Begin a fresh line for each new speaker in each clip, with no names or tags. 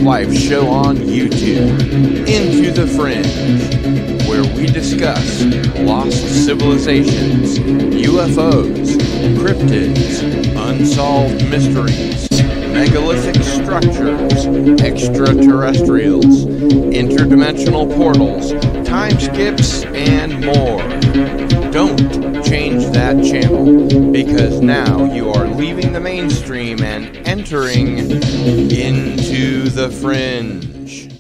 Live show on YouTube, Into the Fringe, where we discuss lost civilizations, UFOs, cryptids, unsolved mysteries, megalithic structures, extraterrestrials, interdimensional portals, time skips, and more. Don't change that channel, because now you are leaving the mainstream and entering into the fringe.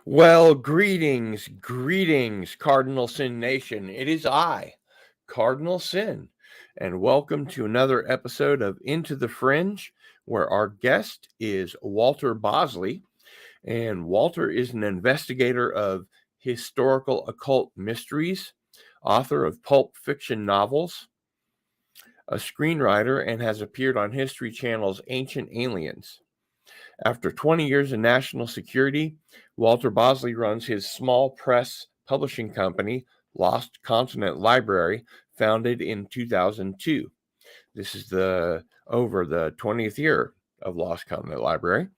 Well, greetings, Cardinal Sin Nation. It is I, Cardinal Sin, and welcome to another episode of Into the Fringe, where our guest is Walter Bosley, and Walter is an investigator of historical occult mysteries, author of pulp fiction novels, a screenwriter, and has appeared on History Channel's Ancient Aliens. After 20 years in national security, Walter Bosley runs his small press publishing company, Lost Continent Library, founded in 2002. This is over the 20th year of Lost Continent Library.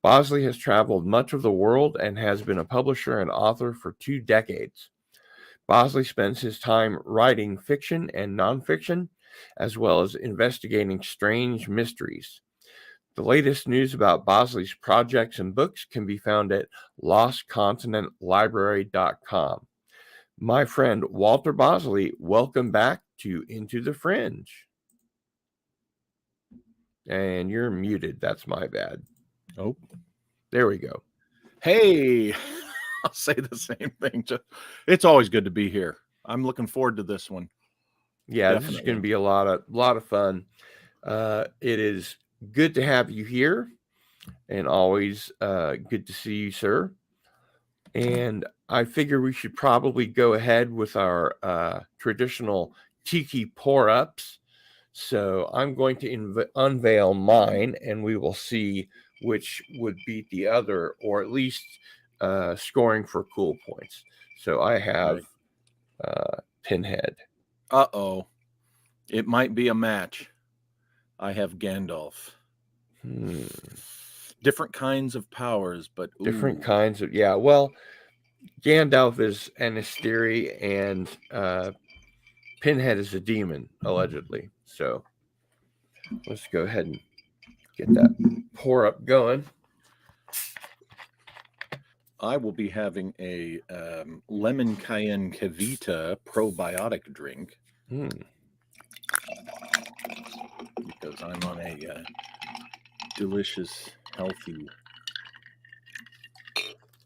Bosley has traveled much of the world and has been a publisher and author for 2 decades. Bosley spends his time writing fiction and nonfiction, as well as investigating strange mysteries. The latest news about Bosley's projects and books can be found at lostcontinentlibrary.com. My friend Walter Bosley, welcome back to Into the Fringe. And you're muted. That's my bad.
Oh,
there we go.
Hey, I'll say the same thing. It's always good to be here. I'm looking forward to this one.
Yeah, definitely. This is going to be a lot of fun. It is good to have you here, and always good to see you, sir. And I figure we should probably go ahead with our traditional tiki pour-ups. So I'm going to unveil mine, and we will see which would beat the other, or at least scoring for cool points. So I have Pinhead.
Uh-oh. It might be a match. I have Gandalf. Different kinds of powers, but
different kinds of, yeah. Well, Gandalf is an Asteri, and Pinhead is a demon, allegedly. So let's go ahead and get that pour up going.
I will be having a lemon cayenne Kavita probiotic drink because I'm on a delicious, healthy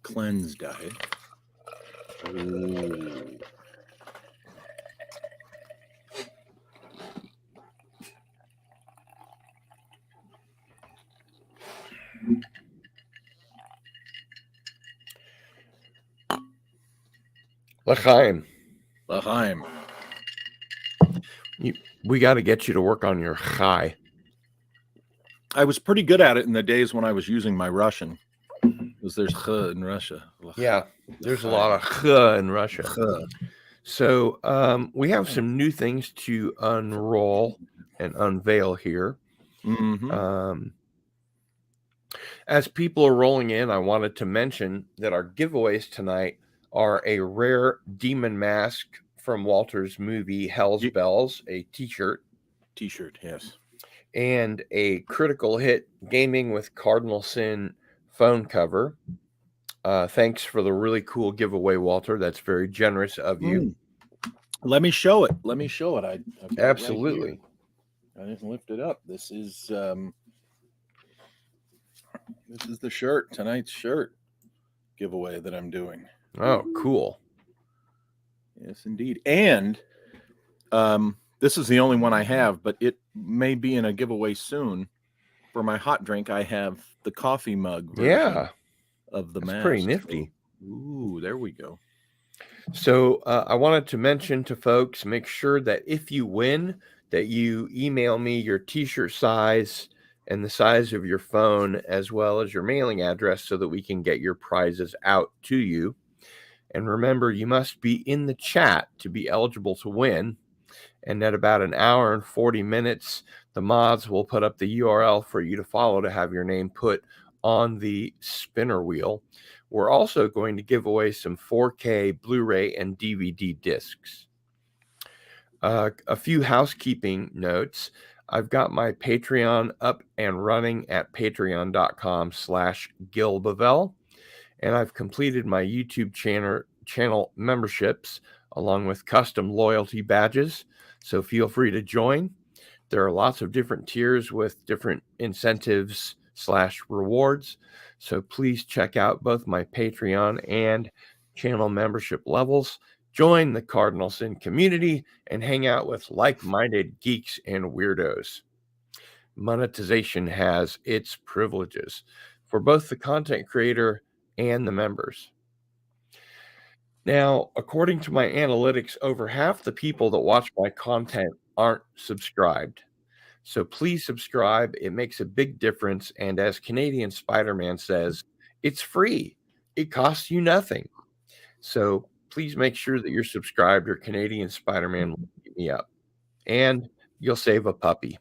cleanse diet. Ooh.
L'chaim. We got to get you to work on your chai.
I was pretty good at it in the days when I was using my Russian, because there's ch in Russia.
Yeah, there's a lot of ch in Russia. So we have some new things to unroll and unveil here. As people are rolling in, I wanted to mention that our giveaways tonight are a rare demon mask from Walter's movie Hell's Bells, a t-shirt,
yes,
and a Critical Hit Gaming with Cardinal Sin phone cover. Thanks for the really cool giveaway, Walter. That's very generous of you.
Let me show it. I've
Absolutely.
I just lift it up. This is the shirt, tonight's shirt giveaway that I'm doing.
Oh, cool.
Yes, indeed. And This is the only one I have, but it may be in a giveaway soon. For my hot drink, I have the coffee mug version of the mask.
Pretty nifty.
Ooh, there we go.
So I wanted to mention to folks, make sure that if you win, that you email me your t-shirt size and the size of your phone, as well as your mailing address, so that we can get your prizes out to you. And remember, you must be in the chat to be eligible to win. And at about an hour and 40 minutes, the mods will put up the URL for you to follow to have your name put on the spinner wheel. We're also going to give away some 4K Blu-ray and DVD discs. A few housekeeping notes. I've got my Patreon up and running at patreon.com/GilBavel. And I've completed my YouTube channel memberships along with custom loyalty badges. So feel free to join. There are lots of different tiers with different incentives/rewards. So please check out both my Patreon and channel membership levels. Join the Cardinal Sin community and hang out with like-minded geeks and weirdos. Monetization has its privileges for both the content creator and the members. Now, according to my analytics, over half the people that watch my content aren't subscribed. So please subscribe. It makes a big difference. And as Canadian Spider-Man says, it's free. It costs you nothing. So please make sure that you're subscribed, or Canadian Spider-Man will beat me up. And you'll save a puppy.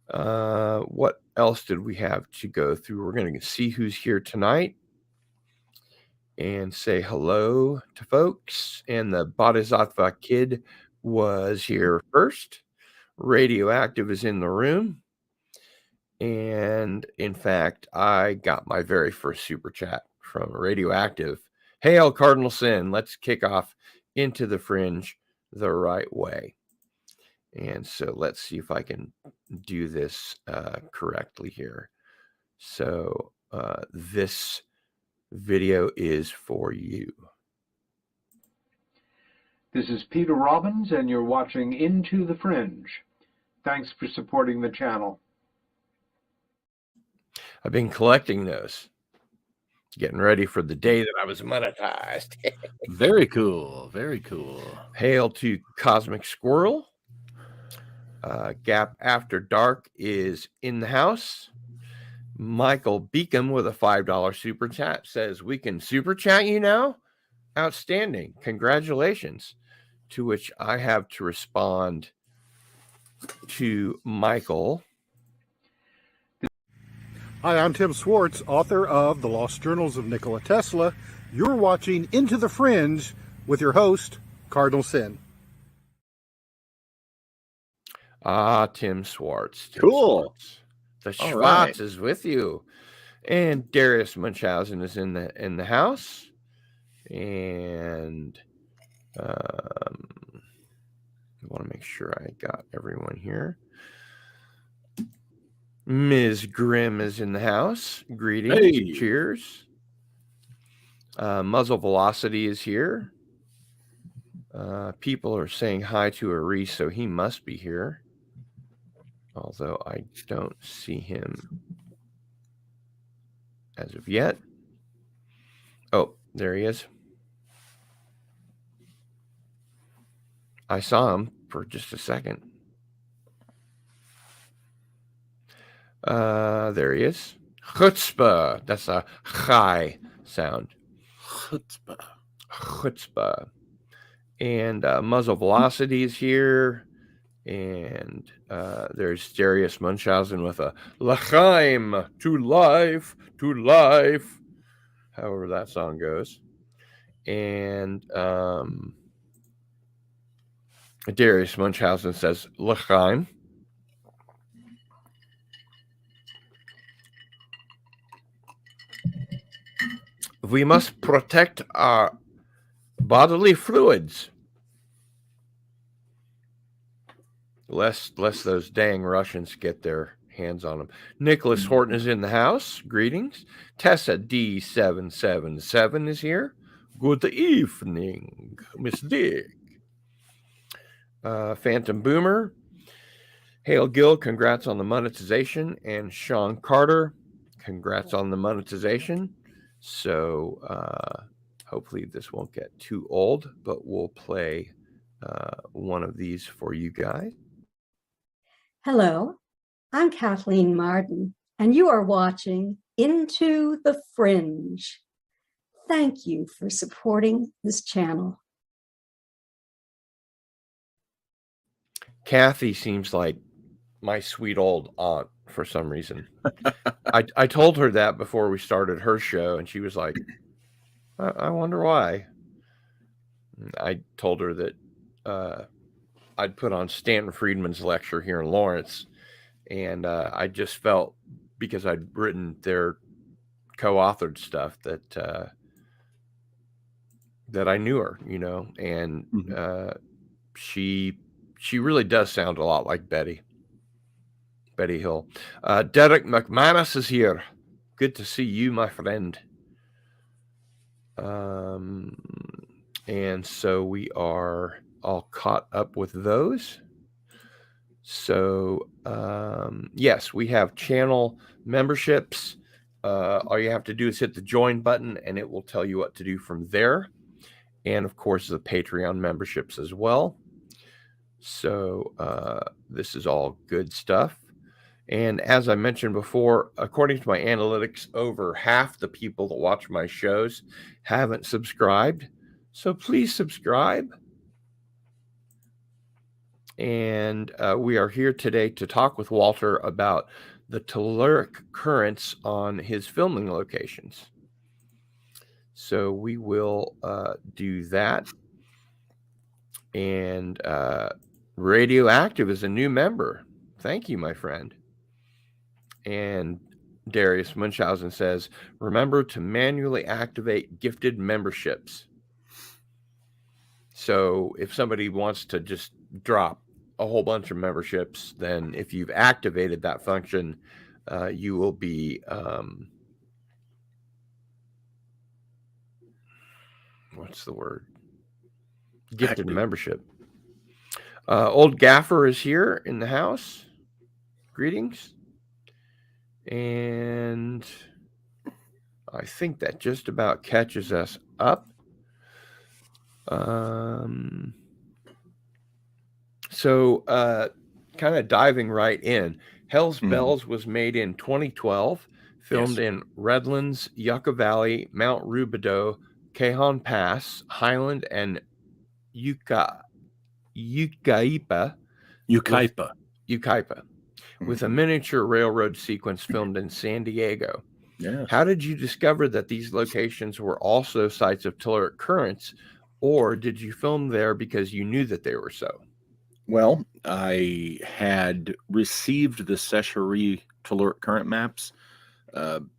What else did we have to go through? We're going to see who's here tonight and say hello to folks. And the Bodhisattva Kid was here first. Radioactive is in the room. And in fact, I got my very first super chat from Radioactive. Hail Cardinal Sin. Let's kick off Into the Fringe the right way. And so let's see if I can do this correctly here. So this video is for you.
This is Peter Robbins, and you're watching Into the Fringe. Thanks for supporting the channel.
I've been collecting those, getting ready for the day that I was monetized.
Very cool. Very cool.
Hail to Cosmic Squirrel. Gap After Dark is in the house. Michael Beacom with a $5 super chat says, we can super chat you now? Outstanding. Congratulations. To which I have to respond to Michael.
Hi, I'm Tim Swartz, author of The Lost Journals of Nikola Tesla. You're watching Into the Fringe with your host, Cardinal Sin.
Tim Swartz.
Cool.
Swartz. The Schwartz is with you. And Darius Munchausen is in the house. And I want to make sure I got everyone here. Ms. Grimm is in the house. Greetings.
Hey.
Cheers. Muzzle Velocity is here. People are saying hi to Aris, so he must be here. Although I don't see him as of yet. Oh, there he is. I saw him for just a second. There he is. Chutzpah. That's a chai sound.
Chutzpah.
Chutzpah. And Muzzle Velocity is here. And there's Darius Munchausen with a L'chaim, to life, however that song goes. And Darius Munchausen says L'chaim. We must protect our bodily fluids. Lest those dang Russians get their hands on them. Nicholas Horton is in the house. Greetings. Tessa D777 is here. Good evening, Miss Dick. Phantom Boomer. Hale Gill, congrats on the monetization. And Sean Carter, congrats on the monetization. So hopefully this won't get too old, but we'll play one of these for you guys.
Hello, I'm Kathleen Martin, and you are watching Into the Fringe. Thank you for supporting this channel.
Kathy seems like my sweet old aunt for some reason. I told her that before we started her show, and she was like, I wonder why. I told her that I'd put on Stanton Friedman's lecture here in Lawrence, and I just felt, because I'd written their co-authored stuff, that that I knew her, you know, and she really does sound a lot like Betty Hill. Derek McManus is here. Good to see you, my friend. And so we are all caught up with those. So yes, we have channel memberships. All you have to do is hit the join button, and it will tell you what to do from there. And of course, the Patreon memberships as well. So this is all good stuff. And as I mentioned before, according to my analytics, over half the people that watch my shows haven't subscribed. So please subscribe. And we are here today to talk with Walter about the Telluric Currents on his filming locations. So we will do that. And Radioactive is a new member. Thank you, my friend. And Darius Munchausen says, remember to manually activate gifted memberships. So if somebody wants to just drop a whole bunch of memberships, then if you've activated that function, you will be what's the word? Gifted membership. Old Gaffer is here in the house. Greetings. And I think that just about catches us up. So kind of diving right in, Hell's Bells was made in 2012, filmed in Redlands, Yucca Valley, Mount Rubidoux, Cajon Pass, Highland, and Yucaipa. With a miniature railroad sequence filmed in San Diego.
Yeah.
How did you discover that these locations were also sites of Telluric Currents, or did you film there because you knew that they were so?
Well, I had received the Secherie Telluric Current maps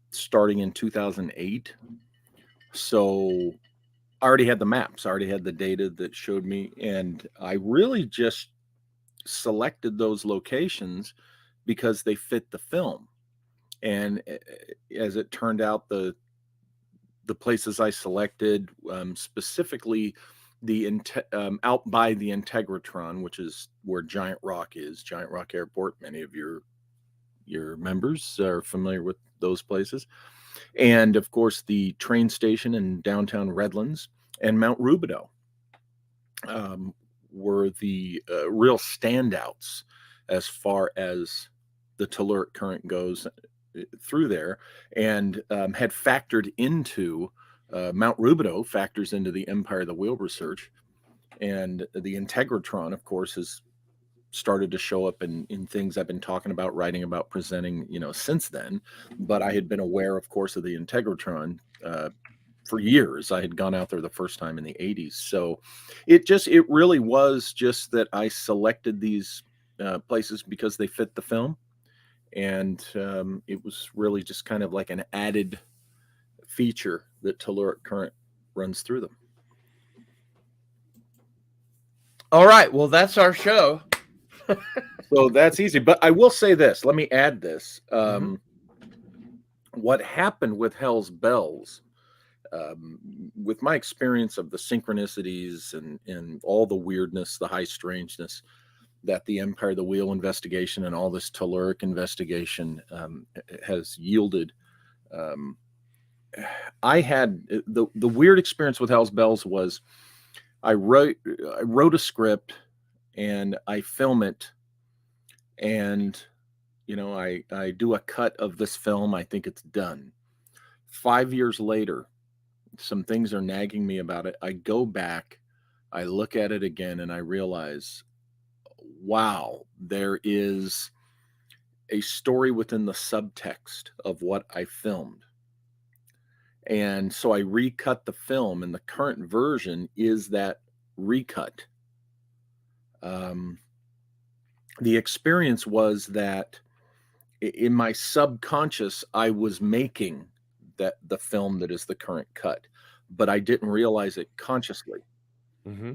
starting in 2008. So I already had the maps. I already had the data that showed me. And I really just selected those locations because they fit the film. And as it turned out, the places I selected, specifically the out by the Integratron, which is where Giant Rock is, Giant Rock Airport. Many of your members are familiar with those places. And of course, the train station in downtown Redlands and Mount Rubidoux were the real standouts as far as the Telluric current goes through there, and had factored into Mount Rubidoux factors into the Empire of the Wheel research, and the Integratron, of course, has started to show up in things I've been talking about, writing about, presenting, since then. But I had been aware, of course, of the Integratron for years. I had gone out there the first time in the 80s. So it really was just that I selected these places because they fit the film. And it was really just kind of like an added feature that Telluric current runs through them.
All right. Well, that's our show.
So that's easy. But I will say this. Let me add this. What happened with Hell's Bells, with my experience of the synchronicities and all the weirdness, the high strangeness that the Empire of the Wheel investigation and all this Telluric investigation has yielded, I had the weird experience with Hell's Bells was I wrote a script and I film it, and I do a cut of this film. I think it's done. 5 years later, some things are nagging me about it. I go back, I look at it again, and I realize, wow, there is a story within the subtext of what I filmed. And so I recut the film, and the current version is that recut. The experience was that in my subconscious, I was making the film that is the current cut, but I didn't realize it consciously.
Mm-hmm.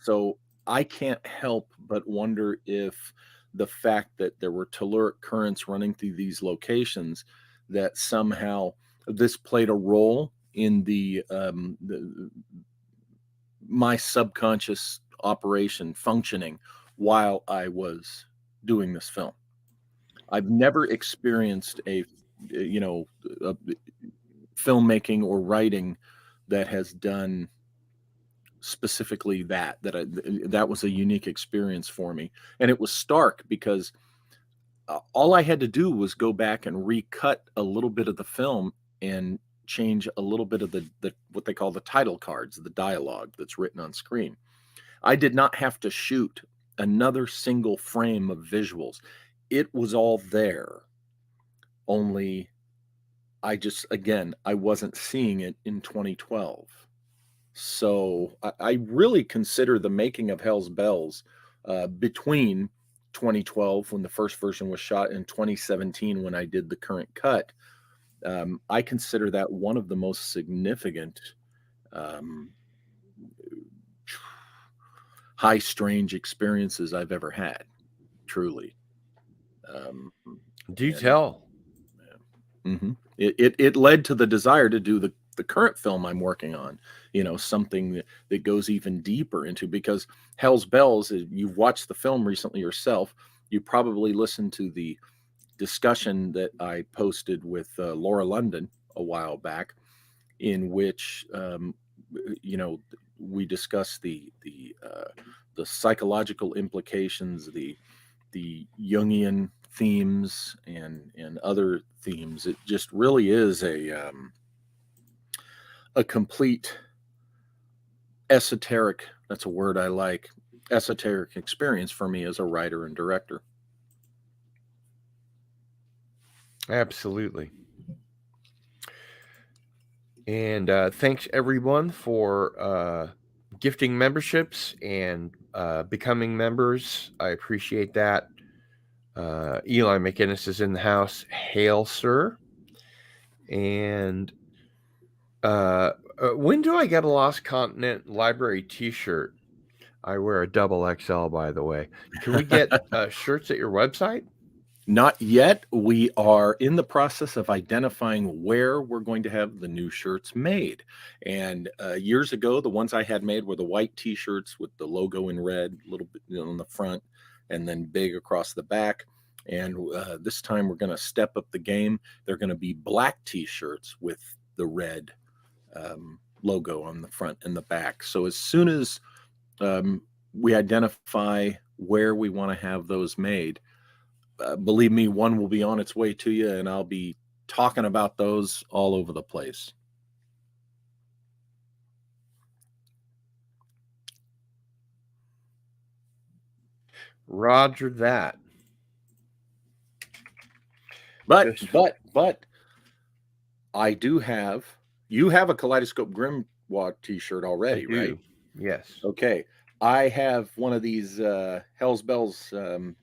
So I can't help but wonder if the fact that there were telluric currents running through these locations, that somehow this played a role in my subconscious operation functioning while I was doing this film. I've never experienced a filmmaking or writing that has done specifically that was a unique experience for me. And it was stark because all I had to do was go back and recut a little bit of the film and change a little bit of the what they call the title cards, the dialogue that's written on screen. I did not have to shoot another single frame of visuals. It was all there. Only I wasn't seeing it in 2012. So I really consider the making of Hell's Bells between 2012, when the first version was shot, and 2017, when I did the current cut. I consider that one of the most significant high strange experiences I've ever had, truly.
Do tell.
Mm-hmm. It led to the desire to do the current film I'm working on, something that goes even deeper into, because Hell's Bells, you've watched the film recently yourself, you probably listened to the discussion that I posted with Laura London a while back, in which we discussed the psychological implications, the Jungian themes and other themes. It just really is a complete esoteric, that's a word I like, esoteric experience for me as a writer and director.
Absolutely. And thanks everyone for gifting memberships and becoming members. I appreciate that. Eli McInnes is in the house. Hail, sir. And when do I get a Lost Continent Library t-shirt? I wear a double XL, by the way. Can we get shirts at your website?
Not yet. We are in the process of identifying where we're going to have the new shirts made. And years ago, the ones I had made were the white t-shirts with the logo in red, a little bit on the front, and then big across the back. And this time we're going to step up the game. They're going to be black t-shirts with the red logo on the front and the back. So as soon as we identify where we want to have those made, believe me, one will be on its way to you, and I'll be talking about those all over the place.
Roger that.
But I do have, you have a Kaleidoscope Grimoire t-shirt already, right?
Yes.
Okay. I have one of these Hell's Bells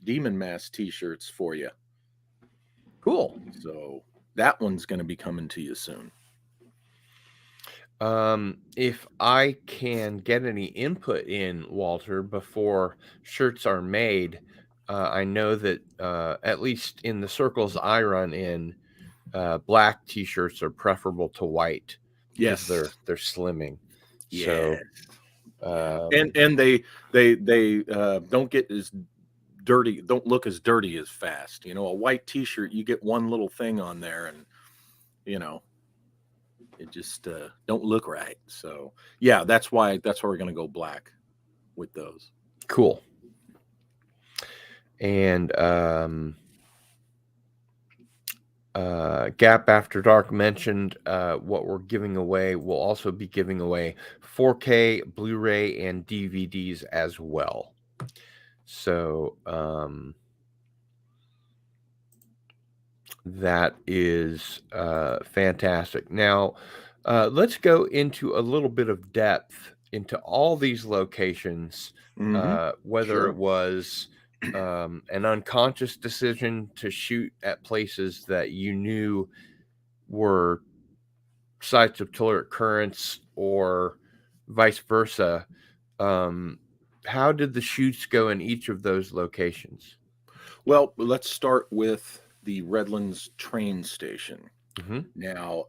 Demon Mask t-shirts for you.
Cool.
So that one's going to be coming to you soon.
If I can get any input in, Walter, before shirts are made, I know that at least in the circles I run in, black t-shirts are preferable to white. because
Yes.
they're slimming.
Yeah.
So
And they don't get as dirty, don't look as dirty as fast. You know, a white t-shirt, you get one little thing on there and, you know, it just don't look right. So yeah, that's why we're going to go black with those.
cool. And Gap After Dark mentioned what we're giving away. We'll also be giving away 4K, Blu-ray, and DVDs as well. So that is fantastic. Now, let's go into a little bit of depth into all these locations, whether
Sure.
it was an unconscious decision to shoot at places that you knew were sites of Telluric currents or vice versa. How did the shoots go in each of those locations?
Well, let's start with the Redlands train station.
Mm-hmm.
Now,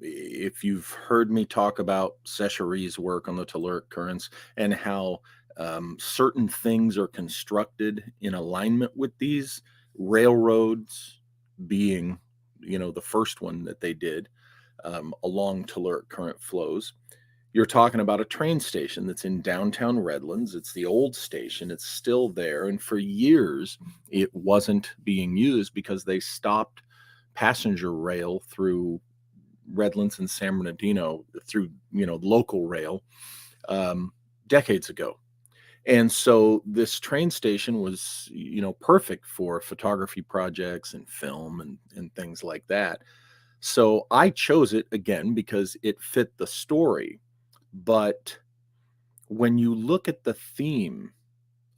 if you've heard me talk about Secheree's work on the Telluric currents and how certain things are constructed in alignment with these railroads, being, you know, the first one that they did along Telluric current flows, you're talking about a train station that's in downtown Redlands. It's the old station. It's still there. And for years, it wasn't being used because they stopped passenger rail through Redlands and San Bernardino through, you know, local rail decades ago. And so this train station was, you know, perfect for photography projects and film and things like that. So I chose it again because it fit the story. But when you look at the theme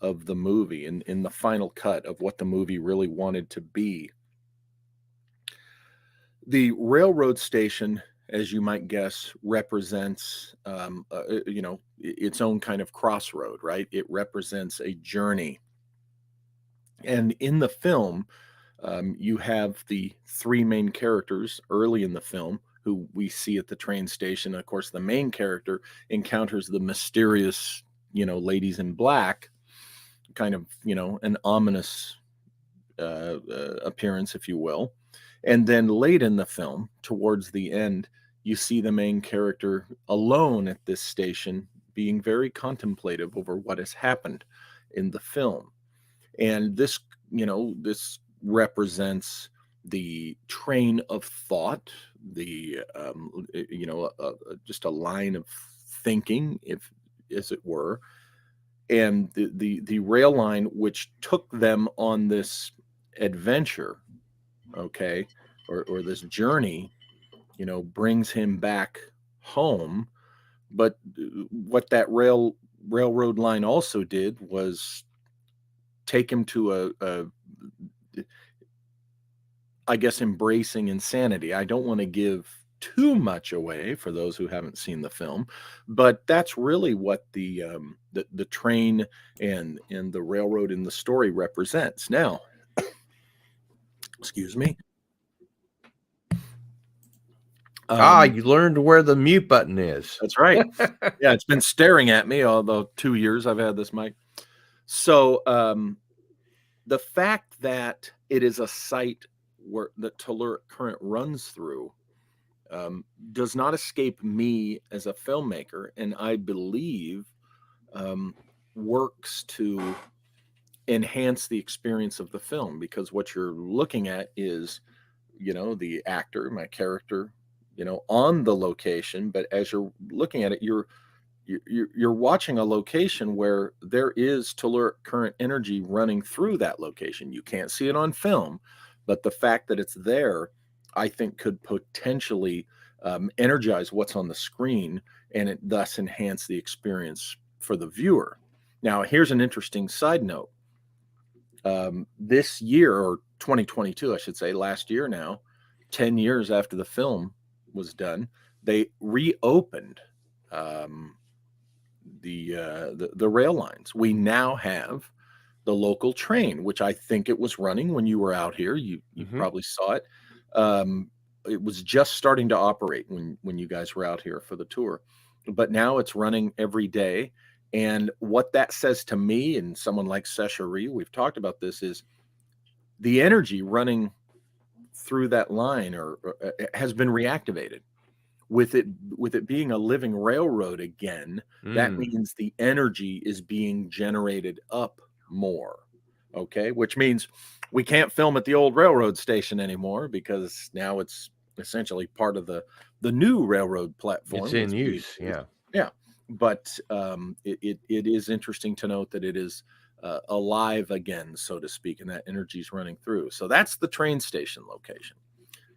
of the movie in the final cut of what the movie really wanted to be, the railroad station, as you might guess, represents, you know, its own kind of crossroad, right? It represents a journey. And in the film, you have the three main characters early in the film who we see at the train station. Of course, the main character encounters the mysterious, you know, ladies in black, kind of, you know, an ominous appearance, if you will. And then late in the film, towards the end, you see the main character alone at this station being very contemplative over what has happened in the film. And this, you know, this represents the train of thought, the you know, just a line of thinking, if as it were, and the rail line which took them on this adventure, okay, or this journey, you know, brings him back home. But what that railroad line also did was take him to a I guess embracing insanity. I don't want to give too much away for those who haven't seen the film, but that's really what the train and the railroad in the story represents. Now, excuse me.
You learned where the mute button is.
That's right. Yeah, it's been staring at me all the 2 years I've had this mic. So the fact that it is a site where the Telluric current runs through does not escape me as a filmmaker, and I believe works to enhance the experience of the film, because what you're looking at is, you know, the actor, my character, you know, on the location, but as you're looking at it, you're watching a location where there is Telluric current energy running through that location. You can't see it on film, but the fact that it's there, I think, could potentially energize what's on the screen, and it thus enhance the experience for the viewer. Now, here's an interesting side note. This year, or 2022, I should say, last year now, 10 years after the film was done, they reopened the rail lines. We now have the local train, which I think it was running when you were out here. You probably saw it. it was just starting to operate when you guys were out here for the tour, but now it's running every day. And what that says to me and someone like Seshari, we've talked about this, is the energy running through that line or has been reactivated. With it being a living railroad again, that means the energy is being generated up more. Okay, which means we can't film at the old railroad station anymore because now it's essentially part of the new railroad platform.
It's in use, yeah.
Yeah, but it is interesting to note that it is alive again, so to speak, and that energy is running through. So that's the train station location.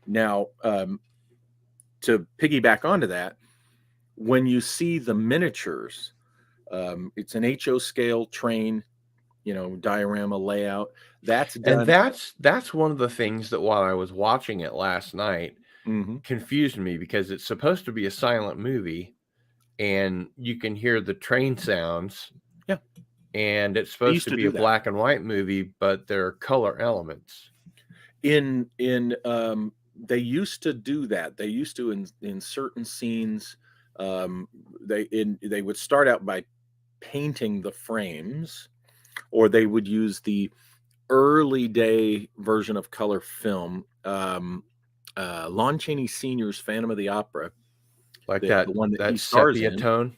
Now, to piggyback onto that, when you see the miniatures, it's an HO scale train, diorama layout. That's done.
And that's one of the things that while I was watching it last night confused me, because it's supposed to be a silent movie and you can hear the train sounds.
Yeah.
And it's supposed to be a black and white movie, but there are color elements.
They used to do that. They used to in certain scenes, they would start out by painting the frames, or they would use the early day version of color film. Lon Chaney Sr.'s Phantom of the Opera,
like
the one that he stars in.
Tone.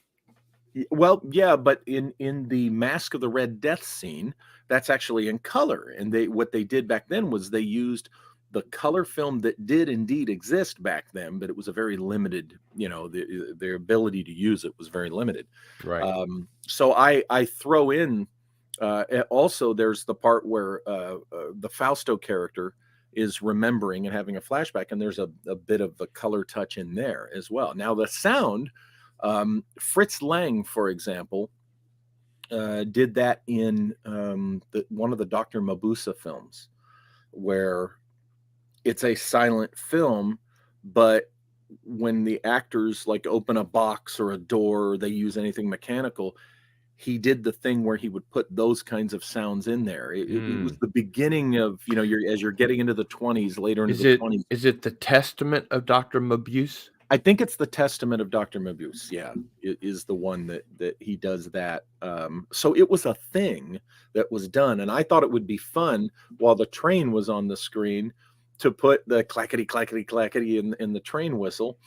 Well, yeah, but in the Mask of the Red Death scene, that's actually in color. And what they did back then was they used the color film that did indeed exist back then, but it was a very limited, their ability to use it was very limited.
Right.
So I throw in, also there's the part where the Fausto character is remembering and having a flashback, and there's a bit of the color touch in there as well. Now the sound, Fritz Lang, for example, did that in one of the Dr. Mabuse films, where it's a silent film, but when the actors like open a box or a door, or they use anything mechanical, he did the thing where he would put those kinds of sounds in there. It was the beginning of, as you're getting into the 20s, later into the 20s.
Is it the Testament of Dr. Mabuse?
I think it's the Testament of Dr. Mabuse. Yeah, it is the one that he does that. So it was a thing that was done. And I thought it would be fun while the train was on the screen to put the clackety, clackety, clackety in the train whistle.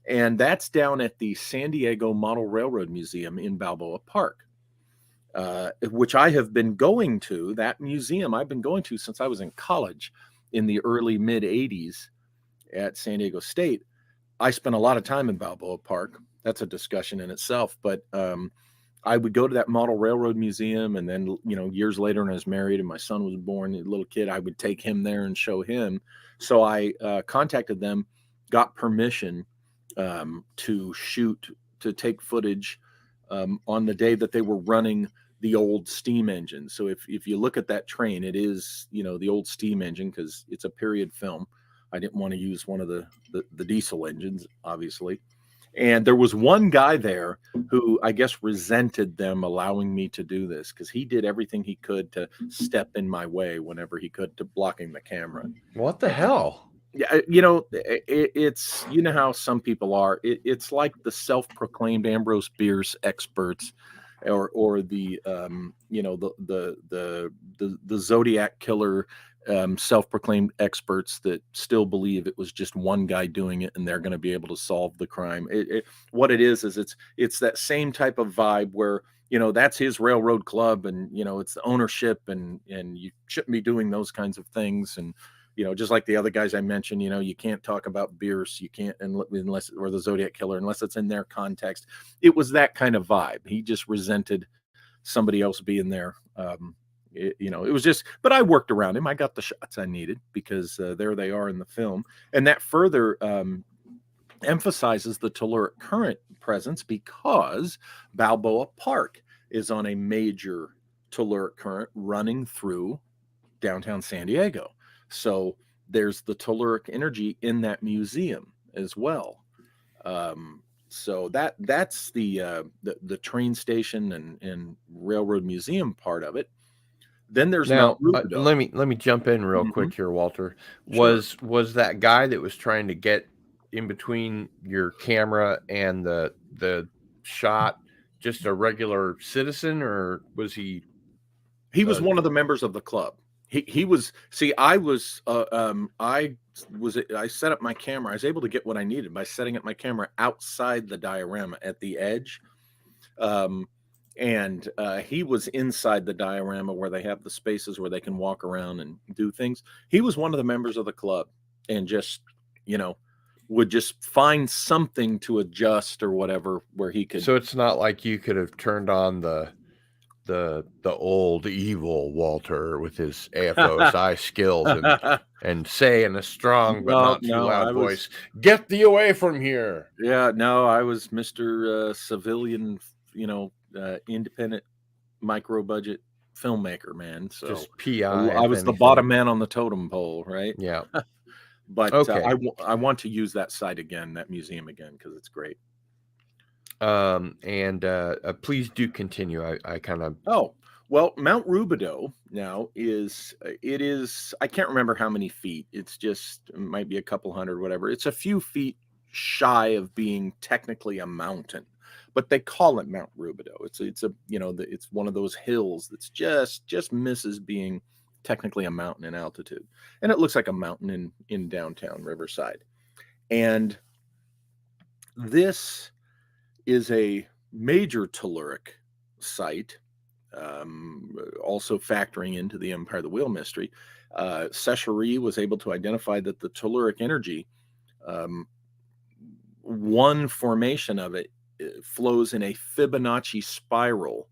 And that's down at the San Diego Model Railroad Museum in Balboa Park, which I have been going to. That museum I've been going to since I was in college in the early mid 80s at San Diego State. I spent a lot of time in Balboa Park. That's a discussion in itself. But I would go to that Model Railroad Museum, and then, years later when I was married and my son was born, a little kid, I would take him there and show him. So I contacted them, got permission to take footage on the day that they were running the old steam engine. So if you look at that train, it is, the old steam engine, because it's a period film. I didn't want to use one of the diesel engines, obviously. And there was one guy there who I guess resented them allowing me to do this, because he did everything he could to step in my way whenever he could, to blocking the camera.
What the hell?
Yeah, it's, how some people are. It's like the self-proclaimed Ambrose Bierce experts, or the the Zodiac killer self-proclaimed experts that still believe it was just one guy doing it and they're going to be able to solve the crime. What it is it's that same type of vibe where, that's his railroad club, and, it's the ownership, and you shouldn't be doing those kinds of things. And, just like the other guys I mentioned, you can't talk about Bierce, you can't, unless, or the Zodiac killer, unless it's in their context. It was that kind of vibe. He just resented somebody else being there. It was just, but I worked around him. I got the shots I needed, because there they are in the film. And that further emphasizes the Telluric Current presence, because Balboa Park is on a major Telluric Current running through downtown San Diego. So there's the Telluric energy in that museum as well. So that's the train station and railroad museum part of it. Then there's
Now,
Mount Rubidoux.
let me jump in real quick here, Walter.
Sure.
Was that guy that was trying to get in between your camera and the shot just a regular citizen, or was he?
He was one of the members of the club. He was. See, I set up my camera. I was able to get what I needed by setting up my camera outside the diorama at the edge. And he was inside the diorama where they have the spaces where they can walk around and do things. He was one of the members of the club, and just, would just find something to adjust or whatever where he could.
So it's not like you could have turned on the old evil Walter with his AFOSI skills and say in a strong but not too loud voice, "Get thee away from here."
Yeah, no, I was Mr. Civilian, independent micro budget filmmaker, man. So
just PI.
I was the bottom man on the totem pole, right?
Yeah.
But
okay.
I want to use that site again, that museum again, because it's great.
Please do continue. I kind of.
Oh, well, Mount Rubidoux now is I can't remember how many feet. It might be a couple hundred, whatever. It's a few feet shy of being technically a mountain, but they call it Mount Rubidoux. It's one of those hills that's just misses being technically a mountain in altitude, and it looks like a mountain in downtown Riverside. And this is a major Telluric site, also factoring into the Empire of the Wheel mystery. Sechery was able to identify that the Telluric energy, one formation of it flows in a Fibonacci spiral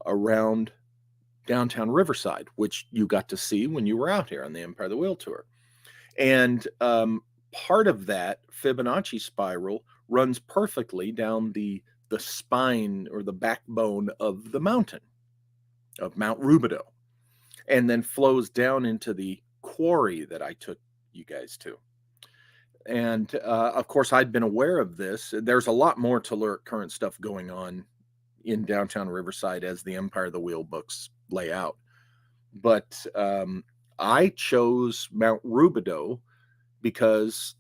around downtown Riverside, which you got to see when you were out here on the Empire of the Wheel tour. And part of that Fibonacci spiral runs perfectly down the spine or the backbone of the mountain of Mount Rubidoux, and then flows down into the quarry that I took you guys to. And of course, I'd been aware of this. There's a lot more Telluric current stuff going on in downtown Riverside as the Empire of the Wheel books lay out. But I chose Mount Rubidoux because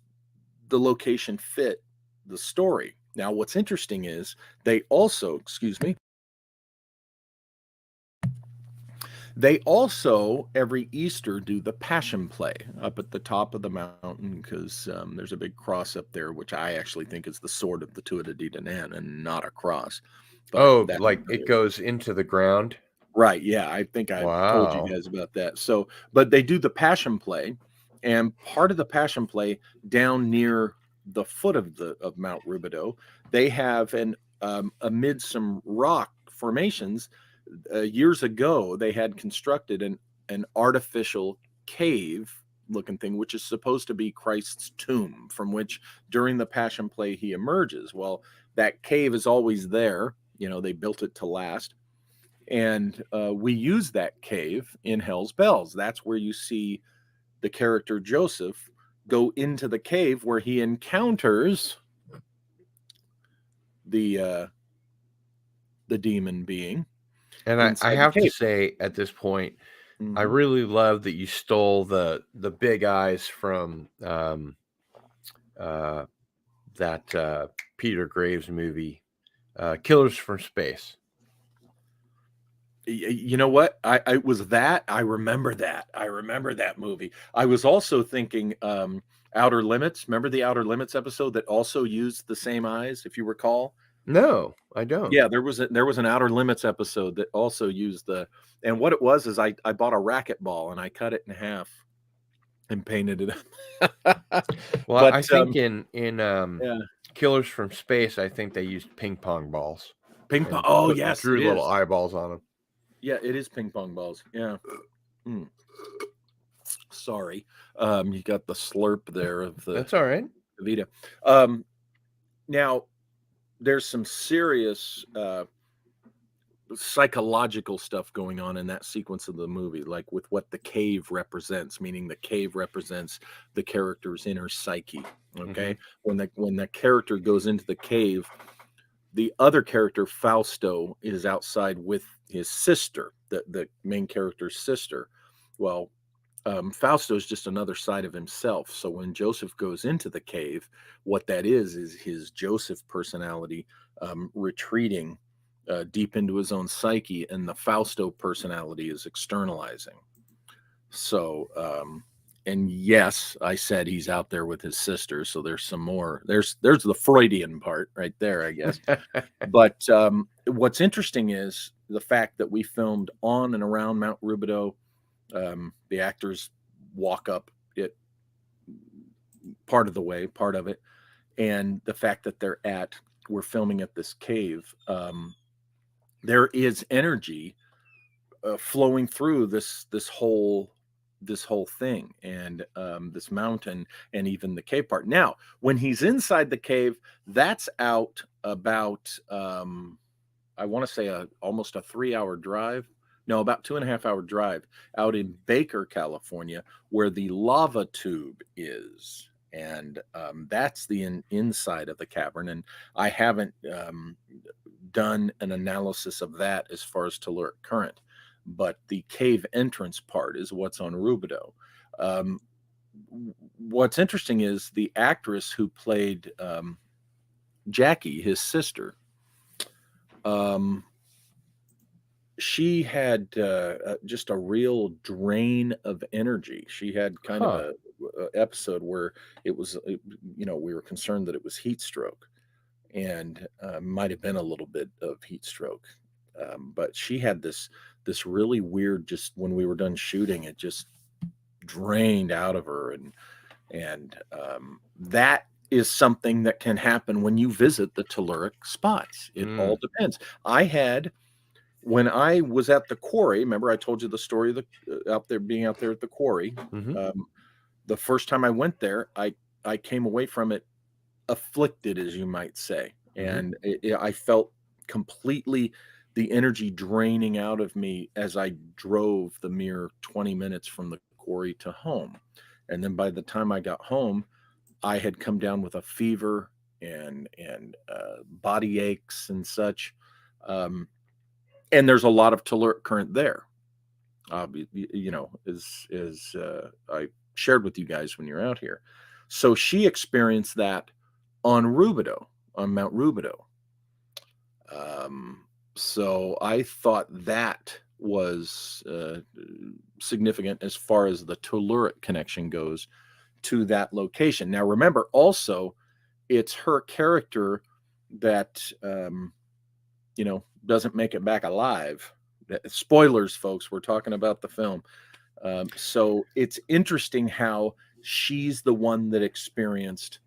the location fit the story. Now, what's interesting is they also every Easter do the Passion Play up at the top of the mountain, because there's a big cross up there, which I actually think is the sword of the Tuatha De Danann and not a cross.
But like it goes into the ground?
Right, yeah, I think I told you guys about that. So, but they do the Passion Play, and part of the Passion Play down near the foot of Mount Rubidoux, they have amid some rock formations. Years ago, they had constructed an artificial cave looking thing, which is supposed to be Christ's tomb, from which during the Passion Play he emerges. Well, that cave is always there. They built it to last. And we use that cave in Hell's Bells. That's where you see the character Joseph go into the cave where he encounters the demon being.
And I have to say at this point, I really love that you stole the big eyes from that Peter Graves movie, Killers from Space.
You know what? I remember that movie. I was also thinking Outer Limits. Remember the Outer Limits episode that also used the same eyes, if you recall?
No, I don't.
Yeah, there was an Outer Limits episode that also used and what it was is I bought a racquetball and I cut it in half and painted it up.
Well, I think in Killers from Space, I think they used ping pong balls.
Ping pong. Oh, yes.
Drew little eyeballs on them.
Yeah, it is ping pong balls. Yeah. Sorry. You got the slurp there of the.
That's all right.
Vita. Now, there's some serious psychological stuff going on in that sequence of the movie, like with what the cave represents, meaning the cave represents the character's inner psyche. Okay. When the character goes into the cave, the other character, Fausto, is outside with his sister, the main character's sister. Well, Fausto is just another side of himself. So when Joseph goes into the cave, what that is his Joseph personality retreating deep into his own psyche, and the Fausto personality is externalizing. So, and yes, I said he's out there with his sister. So there's some more. There's the Freudian part right there, I guess. But what's interesting is the fact that we filmed on and around Mount Rubidoux. The actors walk up it part of the way, part of it, and the fact that we're filming at this cave. There is energy flowing through this whole thing, and this mountain, and even the cave part. Now, when he's inside the cave, that's out about I want to say almost a 3-hour drive. No, about 2.5-hour drive out in Baker, California, where the lava tube is. And that's the inside of the cavern. And I haven't done an analysis of that as far as Telluric current, but the cave entrance part is what's on Rubidoux. What's interesting is the actress who played Jackie, his sister, she had just a real drain of energy. She had kind of a episode where it was, we were concerned that it was heat stroke, and might have been a little bit of heat stroke. But she had this really weird, just when we were done shooting, it just drained out of her. And that is something that can happen when you visit the Telluric spots. It all depends. When I was at the quarry, remember I told you the story of being out there at the quarry.
Mm-hmm.
The first time I went there, I came away from it afflicted, as you might say. And I felt completely the energy draining out of me as I drove the mere 20 minutes from the quarry to home. And then by the time I got home, I had come down with a fever and body aches and such. And there's a lot of Telluric current there, as I shared with you guys when you're out here. So she experienced that on Rubidoux, on Mount Rubidoux. So I thought that was significant as far as the Telluric connection goes to that location. Now, remember, also, it's her character that doesn't make it back alive. Spoilers, folks, we're talking about the film. So it's interesting how she's the one that experienced,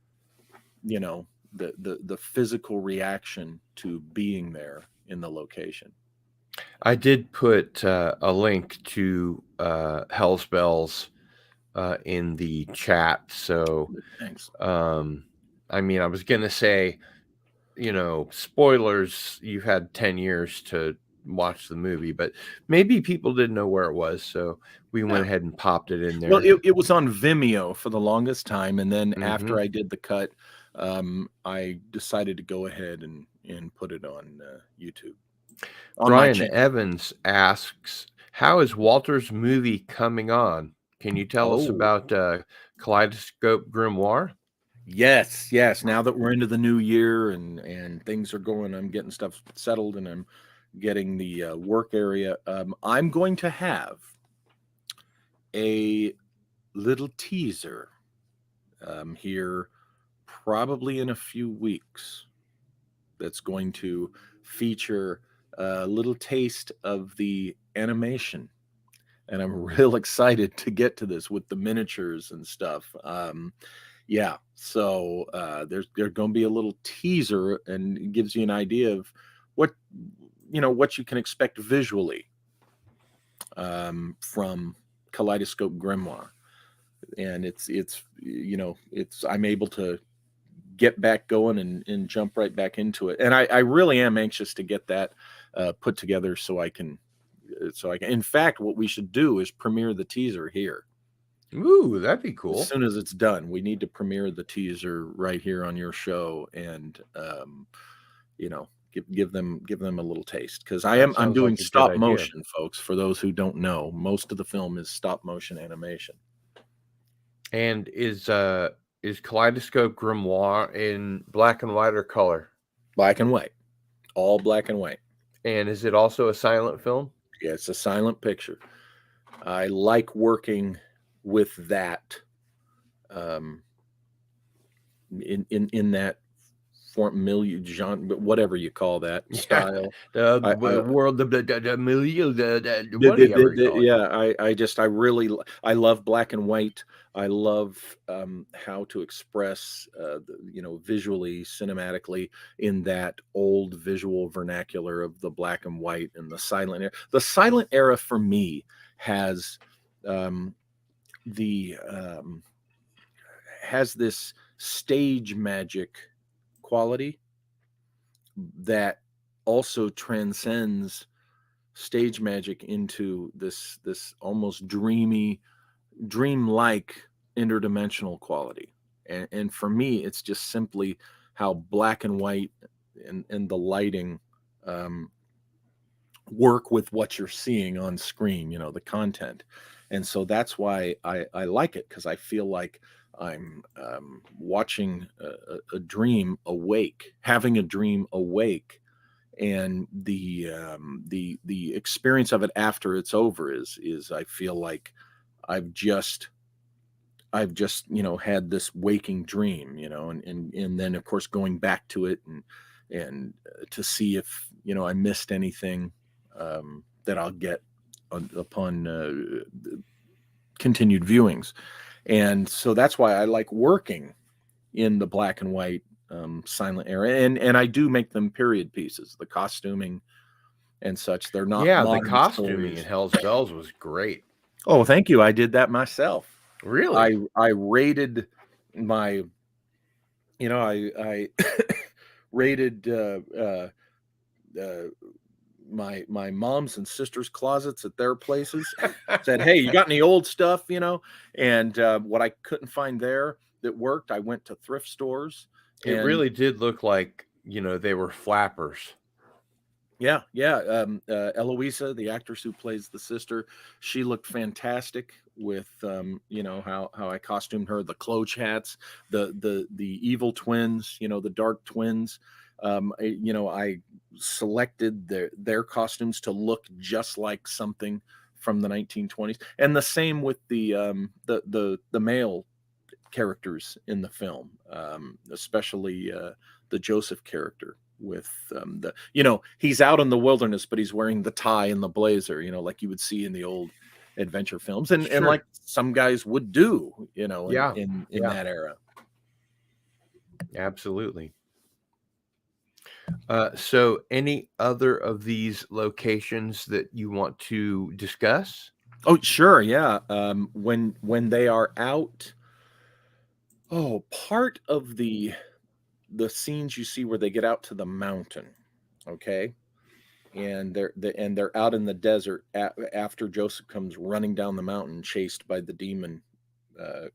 the physical reaction to being there in the location.
I did put a link to Hell's Bells in the chat. So,
Thanks.
I mean, I was going to say, spoilers, you've had 10 years to watch the movie, but maybe people didn't know where it was. So we went ahead and popped it in there.
Well, it was on Vimeo for the longest time. And then after I did the cut, I decided to go ahead and put it on YouTube.
Brian Evans asks, how is Walter's movie coming on? Can you tell us about Kaleidoscope Grimoire?
Yes. Now that we're into the new year and things are going, I'm getting stuff settled and I'm getting the work area. I'm going to have a little teaser here probably in a few weeks that's going to feature a little taste of the animation. And I'm real excited to get to this with the miniatures and stuff. So there's going to be a little teaser, and it gives you an idea of what you can expect visually from Kaleidoscope Grimoire. And it's I'm able to get back going and jump right back into it. And I really am anxious to get that put together so I can. In fact, what we should do is premiere the teaser here.
Ooh, that'd be cool.
As soon as it's done, we need to premiere the teaser right here on your show, and give them a little taste, because
That
I'm
sounds
doing
like a good
stop
idea.
motion, folks. For those who don't know, most of the film is stop motion animation.
And is Kaleidoscope Grimoire in black and white or color?
Black and white, all black and white.
And is it also a silent film?
Yeah, it's a silent picture. I like working with that, in that form, genre, whatever you call that style.
The world of the milieu, whatever you call it.
Yeah, I love black and white. I love how to express, visually, cinematically, in that old visual vernacular of the black and white and the silent era. The silent era for me has has this stage magic quality that also transcends stage magic into this almost dreamlike interdimensional quality. And for me, it's just simply how black and white and the lighting work with what you're seeing on screen, the content. And so that's why I like it, because I feel like I'm watching a dream awake, having a dream awake, and the experience of it after it's over is I feel like I've just had this waking dream, and then of course going back to it and to see if I missed anything that I'll get upon continued viewings. And so that's why I like working in the black and white silent era, and I do make them period pieces. The costuming and such, they're not.
Yeah, the costuming in Hell's Bells was great.
Oh, thank you. I did that myself.
Really?
I rated my, I rated my mom's and sister's closets at their places. Said, hey, you got any old stuff, and what I couldn't find there that worked, I went to thrift stores.
It really did look like they were flappers.
Yeah. Eloisa, the actress who plays the sister, she looked fantastic with how I costumed her, the cloche hats, the evil twins, the dark twins. I selected their costumes to look just like something from the 1920s, and the same with the male characters in the film, especially the Joseph character with he's out in the wilderness, but he's wearing the tie and the blazer, like you would see in the old adventure films, and like some guys would do, in that era.
Absolutely. So any other of these locations that you want to discuss?
Oh, sure. Yeah. When they are out, part of the scenes you see where they get out to the mountain, okay, and they're out in the desert after Joseph comes running down the mountain chased by the demon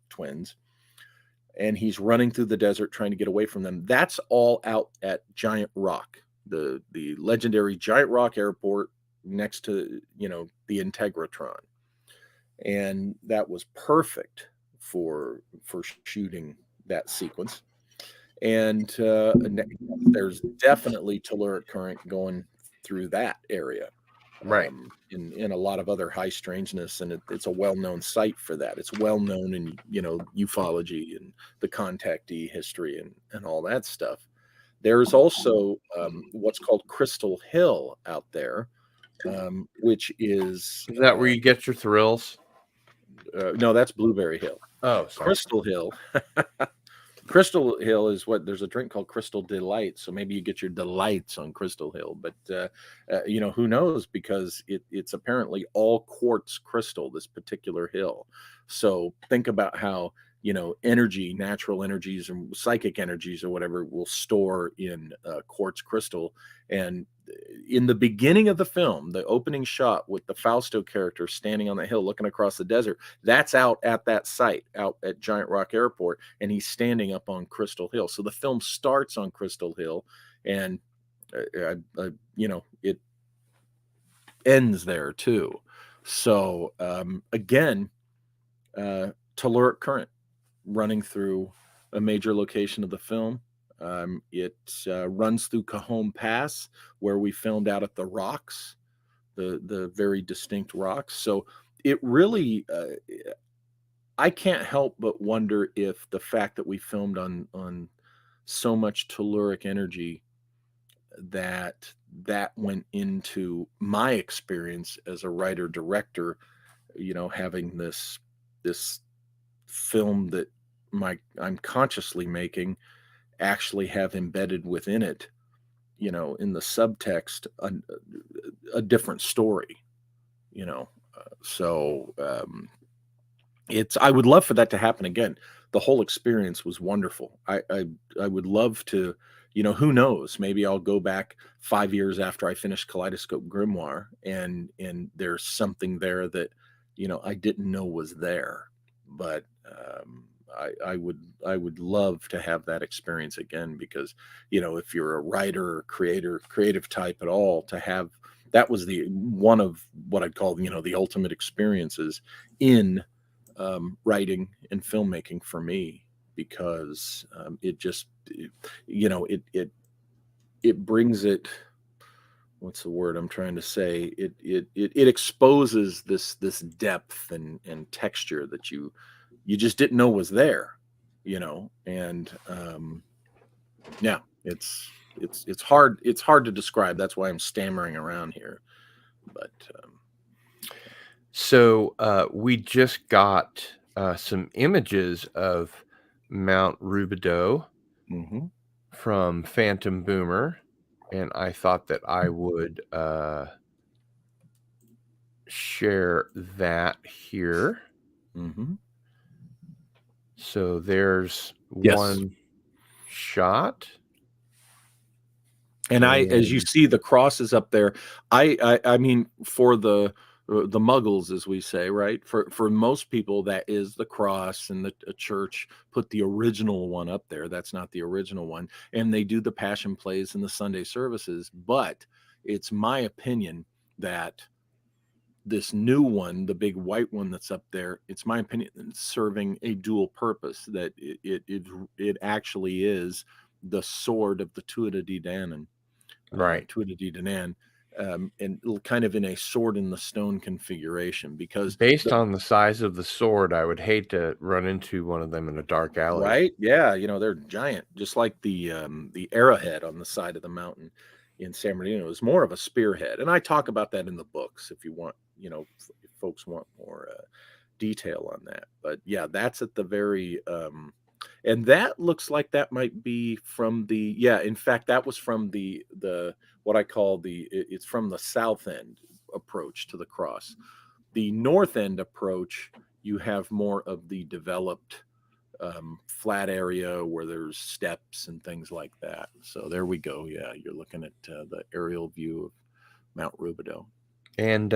twins, and he's running through the desert trying to get away from them. That's all out at Giant Rock, the legendary Giant Rock Airport next to the Integratron, and that was perfect for shooting that sequence. And there's definitely Telluric current going through that area,
right?
In a lot of other high strangeness, and it's a well-known site for that. It's well known in ufology and the contactee history and all that stuff. There's also what's called Crystal Hill out there, which is
that where you get your thrills?
No, that's Blueberry Hill.
Oh, sorry.
Crystal Hill. Crystal Hill is there's a drink called Crystal Delight. So maybe you get your delights on Crystal Hill, but who knows, because it's apparently all quartz crystal, this particular hill. So think about how, energy, natural energies and psychic energies or whatever will store in quartz crystal. And in the beginning of the film, the opening shot with the Fausto character standing on the hill looking across the desert, that's out at that site, out at Giant Rock Airport, and he's standing up on Crystal Hill. So the film starts on Crystal Hill, and it ends there too. So again, telluric current running through a major location of the film. It runs through Cajon Pass, where we filmed out at the rocks, the very distinct rocks. So it really, I can't help but wonder if the fact that we filmed on so much telluric energy that went into my experience as a writer director, having this film that I'm consciously making actually have embedded within it, in the subtext, a different story, so I would love for that to happen again. The whole experience was wonderful. I would love to, who knows, maybe I'll go back 5 years after I finish Kaleidoscope Grimoire and there's something there that, I didn't know was there. But I would love to have that experience again, because, if you're a writer or creative type at all, to have, that was one of what I'd call, the ultimate experiences in writing and filmmaking for me, because it just, it brings it, what's the word I'm trying to say? It exposes this depth and texture that you just didn't know was there, and yeah, it's hard to describe. That's why I'm stammering around here. But
so we just got some images of Mount Rubidoux from Phantom Boomer, and I thought that I would share that here. So there's one shot.
And as you see, the cross is up there. I mean, for the muggles, as we say, right? For most people, that is the cross, and the church put the original one up there. That's not the original one. And they do the passion plays and the Sunday services. But it's my opinion that this new one, the big white one that's up there, it's my opinion, it's serving a dual purpose, that it actually is the sword of the Tuatha De Danann.
Right.
Tuatha De Danann, and kind of in a sword in the stone configuration, because
based on the size of the sword, I would hate to run into one of them in a dark alley.
Right? Yeah, they're giant, just like the arrowhead on the side of the mountain in San Bernardino is more of a spearhead. And I talk about that in the books if you want, if folks want more detail on that. But yeah, that's at the very and that looks like that might be from in fact, that was from the what I call it's from the south end approach to the cross. The north end approach, you have more of the developed flat area where there's steps and things like that. So there we go. Yeah, you're looking at the aerial view of Mount Rubidoux.
And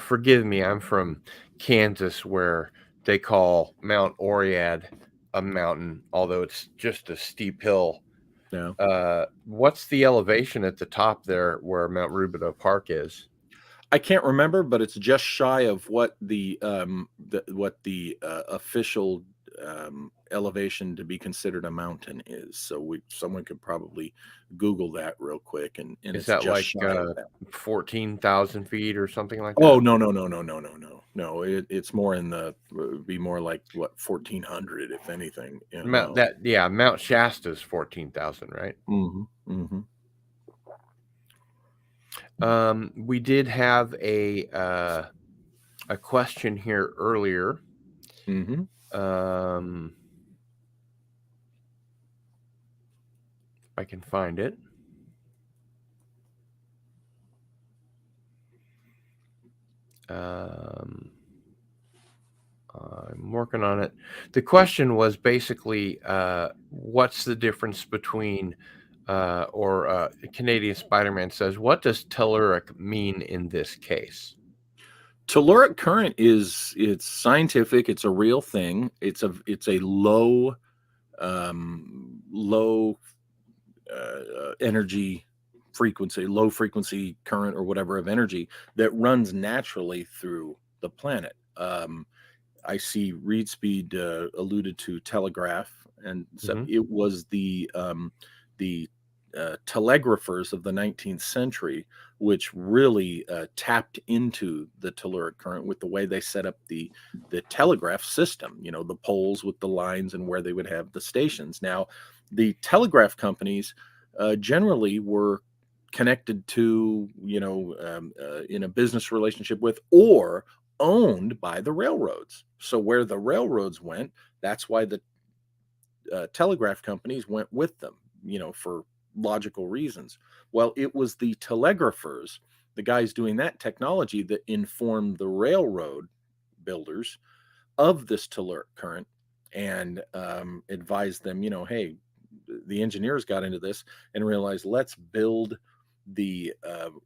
forgive me, I'm from Kansas, where they call Mount Oread a mountain, although it's just a steep hill.
Yeah.
What's the elevation at the top there where Mount Rubidoux Park is?
I can't remember, but it's just shy of what the official elevation to be considered a mountain is. So someone could probably Google that real quick, and
is that like 14,000 feet or something like that?
Oh, no. It's more be more like 1,400, if anything.
Mount Shasta is 14,000, right? We did have a question here earlier. I can find it. I'm working on it. The question was basically, what's the difference between, Canadian Spider-Man says, what does Teluric mean in this case?
Telluric current it's scientific. It's a real thing. It's a low energy frequency, low frequency current or whatever of energy that runs naturally through the planet. I see Reed Speed alluded to telegraph, and so it was the telegraphers of the 19th century which really tapped into the telluric current with the way they set up the telegraph system. You know, the poles with the lines and where they would have the stations. Now, the telegraph companies generally were connected to, in a business relationship with, or owned by the railroads. So where the railroads went, that's why the telegraph companies went with them, for logical reasons. Well, it was the telegraphers, the guys doing that technology, that informed the railroad builders of this telluric current and advised them, hey, the engineers got into this and realized, let's build the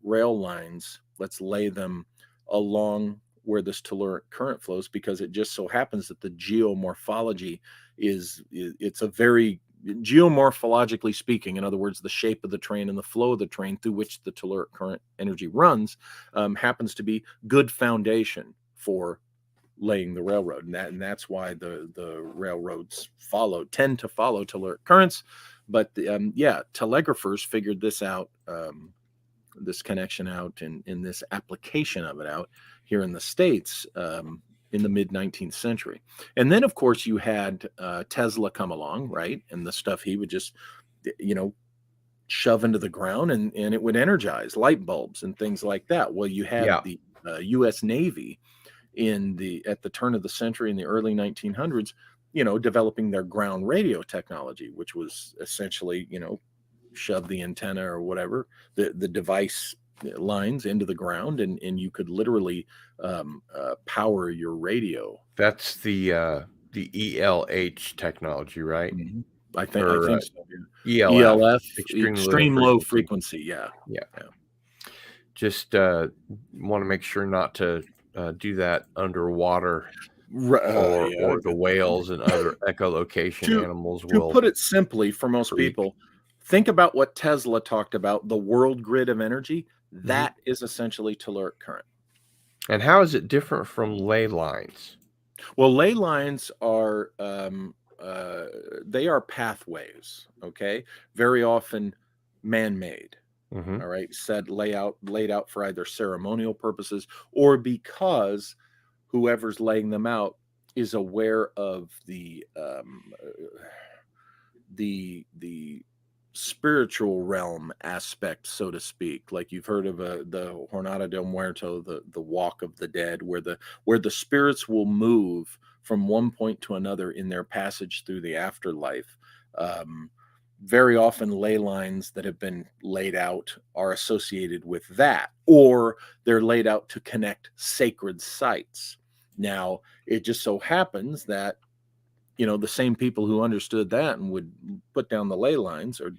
rail lines, let's lay them along where this telluric current flows, because it just so happens that the geomorphology it's a very, geomorphologically speaking, in other words, the shape of the train and the flow of the train through which the telluric current energy runs happens to be good foundation for laying the railroad, and that's why the railroads tend to follow telluric currents. But telegraphers figured this out, this connection out, in this application of it out here in the States in the mid 19th century. And then, of course, you had Tesla come along, right? And the stuff he would just, shove into the ground, and it would energize light bulbs and things like that. Well, you had the U.S. Navy at the turn of the century, in the early 1900s, developing their ground radio technology, which was essentially, shove the antenna or whatever, the device lines into the ground, and you could literally power your radio.
That's the ELH technology, right?
Mm-hmm. I think so.
ELF,
extreme low frequency. Yeah.
Just want to make sure not to do that underwater, or the whales and other echolocation animals will.
To put it simply for most people, think about what Tesla talked about, the world grid of energy. That is essentially telluric current.
And how is it different from ley lines?
Well, ley lines are they are pathways, okay? Very often man-made. All right, laid out for either ceremonial purposes or because whoever's laying them out is aware of the spiritual realm aspect, so to speak. Like you've heard of the Jornada del Muerto, the walk of the dead, where the spirits will move from one point to another in their passage through the afterlife. Very often ley lines that have been laid out are associated with that, or they're laid out to connect sacred sites. Now, it just so happens that, the same people who understood that and would put down the ley lines, or,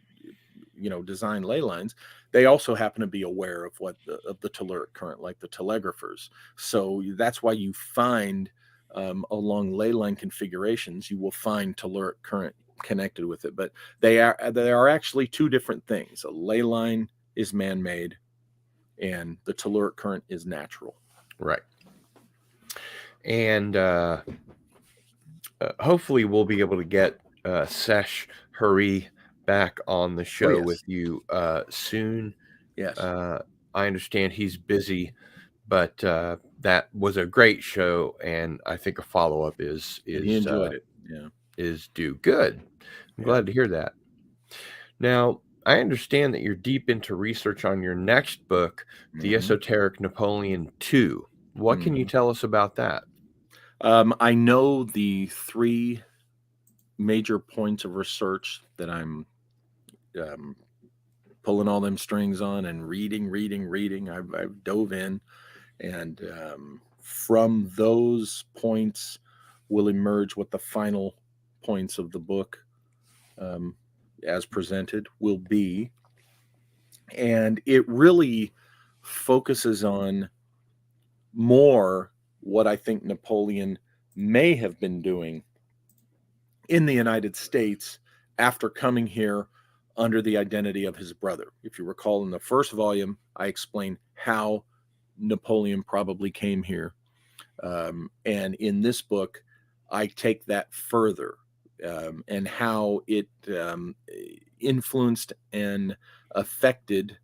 design ley lines, they also happen to be aware of of the telluric current, like the telegraphers. So that's why you find along ley line configurations, you will find telluric current connected with it, but they are actually two different things. A ley line is man-made, and the telluric current is natural.
Right. And hopefully we'll be able to get Sesh Hurry back on the show with you soon.
Yes.
I understand he's busy, but that was a great show, and I think a follow-up is
he enjoyed it.
Is due. Good. I'm glad to hear that. Now, I understand that you're deep into research on your next book, The Esoteric Napoleon II. What can you tell us about that?
I know the three major points of research that I'm pulling all them strings on and reading. I've dove in, and from those points will emerge what the final points of the book as presented will be. And it really focuses on more what I think Napoleon may have been doing in the United States after coming here under the identity of his brother. If you recall, in the first volume, I explained how Napoleon probably came here. And in this book, I take that further, and how it influenced and affected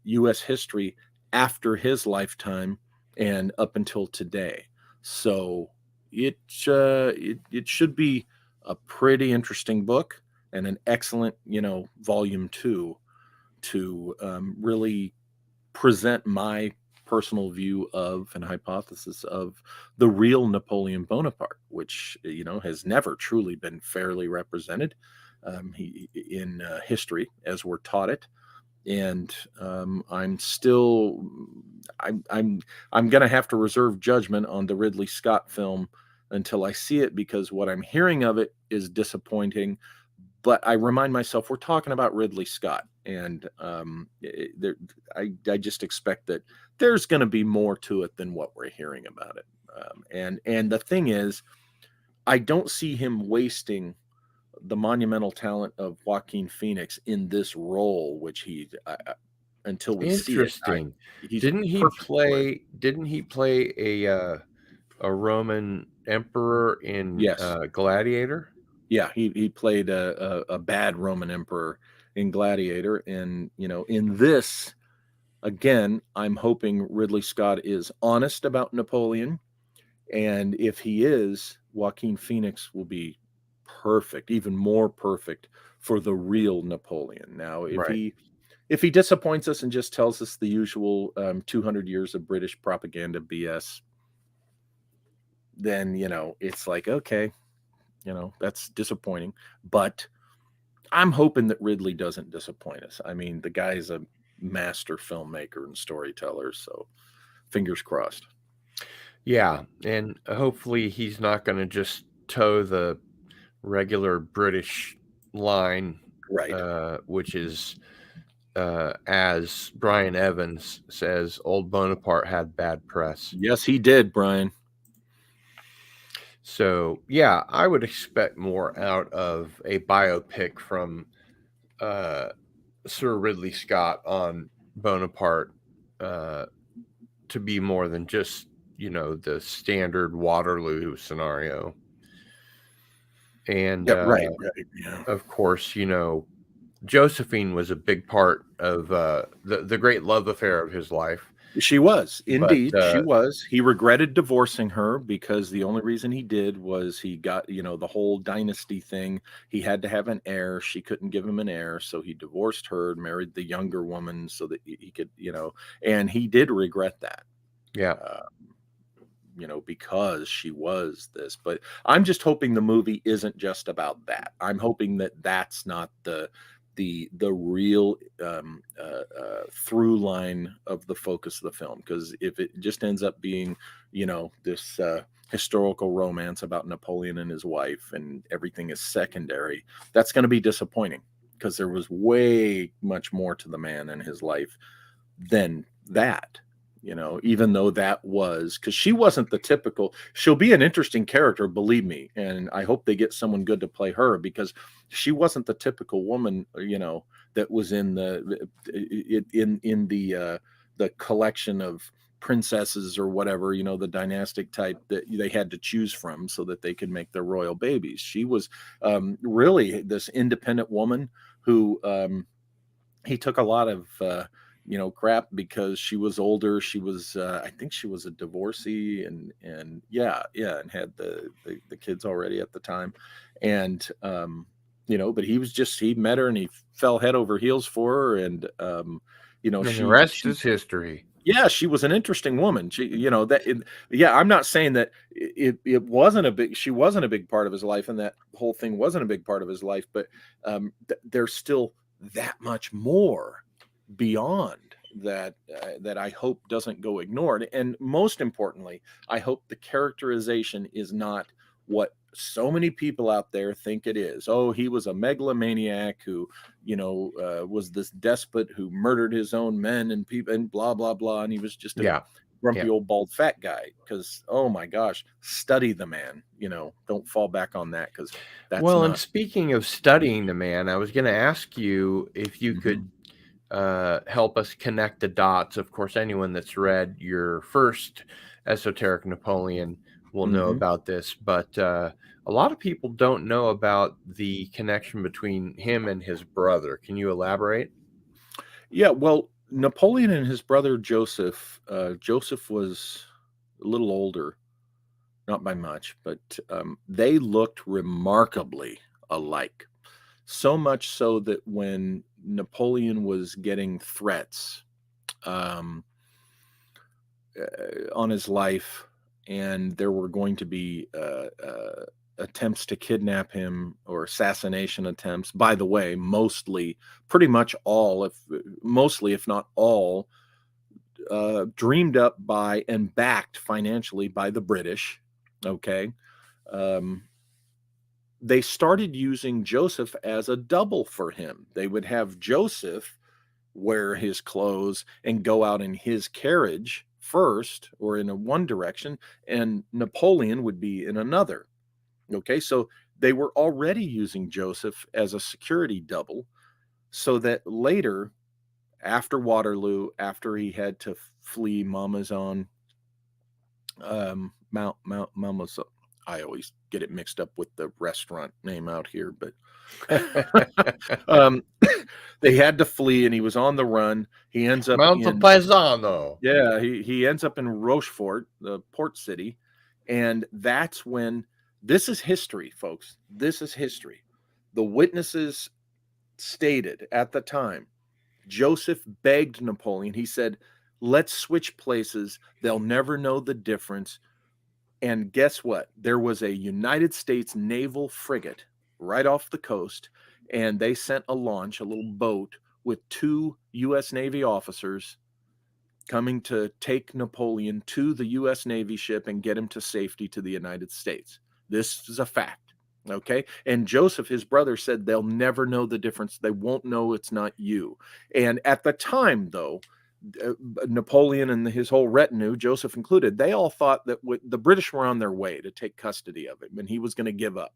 U.S. history after his lifetime and up until today. So it should be a pretty interesting book and an excellent, volume 2 to really present my personal view of and hypothesis of the real Napoleon Bonaparte, which has never truly been fairly represented in history as we're taught it. And I'm going to have to reserve judgment on the Ridley Scott film until I see it, because what I'm hearing of it is disappointing. But I remind myself we're talking about Ridley Scott, and I just expect that there's going to be more to it than what we're hearing about it. And the thing is, I don't see him wasting the monumental talent of Joaquin Phoenix in this role, which he until we see it.
Interesting. Didn't he play a Roman emperor in
Yes.
Gladiator?
Yeah, he played a bad Roman emperor in Gladiator, and in this, again, I'm hoping Ridley Scott is honest about Napoleon, and if he is, Joaquin Phoenix will be perfect, even more perfect for the real Napoleon. Now, if he disappoints us and just tells us the usual 200 years of British propaganda BS, then it's like, okay, that's disappointing. But I'm hoping that Ridley doesn't disappoint us. I mean, the guy's a master filmmaker and storyteller, so fingers crossed.
Yeah, and hopefully he's not going to just toe the regular British line,
right?
Which is, as Brian Evans says, old Bonaparte had bad press.
Yes, he did, Brian.
So, yeah, I would expect more out of a biopic from Sir Ridley Scott on Bonaparte to be more than just, the standard Waterloo scenario. And,
right. Yeah.
Of course, Josephine was a big part of the great love affair of his life.
She was, indeed. She was. He regretted divorcing her because the only reason he did was he got, the whole dynasty thing. He had to have an heir. She couldn't give him an heir. So he divorced her and married the younger woman so that he could, and he did regret that.
Yeah.
Because she was this. But I'm just hoping the movie isn't just about that. I'm hoping that that's not the real through line of the focus of the film, because if it just ends up being this historical romance about Napoleon and his wife and everything is secondary, that's going to be disappointing, because there was way much more to the man and his life than that. Even though that was, because she wasn't the typical, she'll be an interesting character, believe me. And I hope they get someone good to play her, because she wasn't the typical woman, that was in the collection of princesses or whatever, the dynastic type that they had to choose from so that they could make their royal babies. She was really this independent woman who he took a lot of, crap because she was older. She was, I think she was a divorcee and and had the kids already at the time. And, but he met her and he fell head over heels for her. And,
and the rest is history.
Yeah, she was an interesting woman. She, I'm not saying that it wasn't she wasn't a big part of his life, and that whole thing wasn't a big part of his life, but there's still that much more beyond that that I hope doesn't go ignored. And most importantly, I hope the characterization is not what so many people out there think it is. Oh, he was a megalomaniac who, was this despot who murdered his own men and people and blah, blah, blah. And he was just a grumpy old bald fat guy, because oh my gosh, study the man, don't fall back on that, because that's
Well, and
not.
speaking of studying the man, I was going to ask you if you could help us connect the dots. Of course, anyone that's read your first Esoteric Napoleon will know about this, but a lot of people don't know about the connection between him and his brother. Can you elaborate?
Yeah, well, Napoleon and his brother Joseph, Joseph was a little older, not by much, but they looked remarkably alike. So much so that when Napoleon was getting threats on his life, and there were going to be attempts to kidnap him or assassination attempts, by the way, pretty much all, if not all, dreamed up by and backed financially by the British. Okay. They started using Joseph as a double for him. They would have Joseph wear his clothes and go out in his carriage first, or in one direction, and Napoleon would be in another. Okay, so they were already using Joseph as a security double, so that later, after Waterloo, after he had to flee Malmaison, Malmaison. I always get it mixed up with the restaurant name out here, but they had to flee, and he was on the run. He ends up in
Paisano.
Yeah, he ends up in Rochefort, the port city, and that's when, this is history, folks. This is history. The witnesses stated at the time, Joseph begged Napoleon. He said, "Let's switch places. They'll never know the difference." And guess what? There was a United States naval frigate right off the coast, and they sent a launch, a little boat, with 2 U.S. Navy officers coming to take Napoleon to the U.S. Navy ship and get him to safety to the United States. This is a fact, okay? And Joseph, his brother, said they'll never know the difference. They won't know it's not you. And at the time, though, Napoleon and his whole retinue, Joseph included, they all thought that the British were on their way to take custody of him and he was going to give up.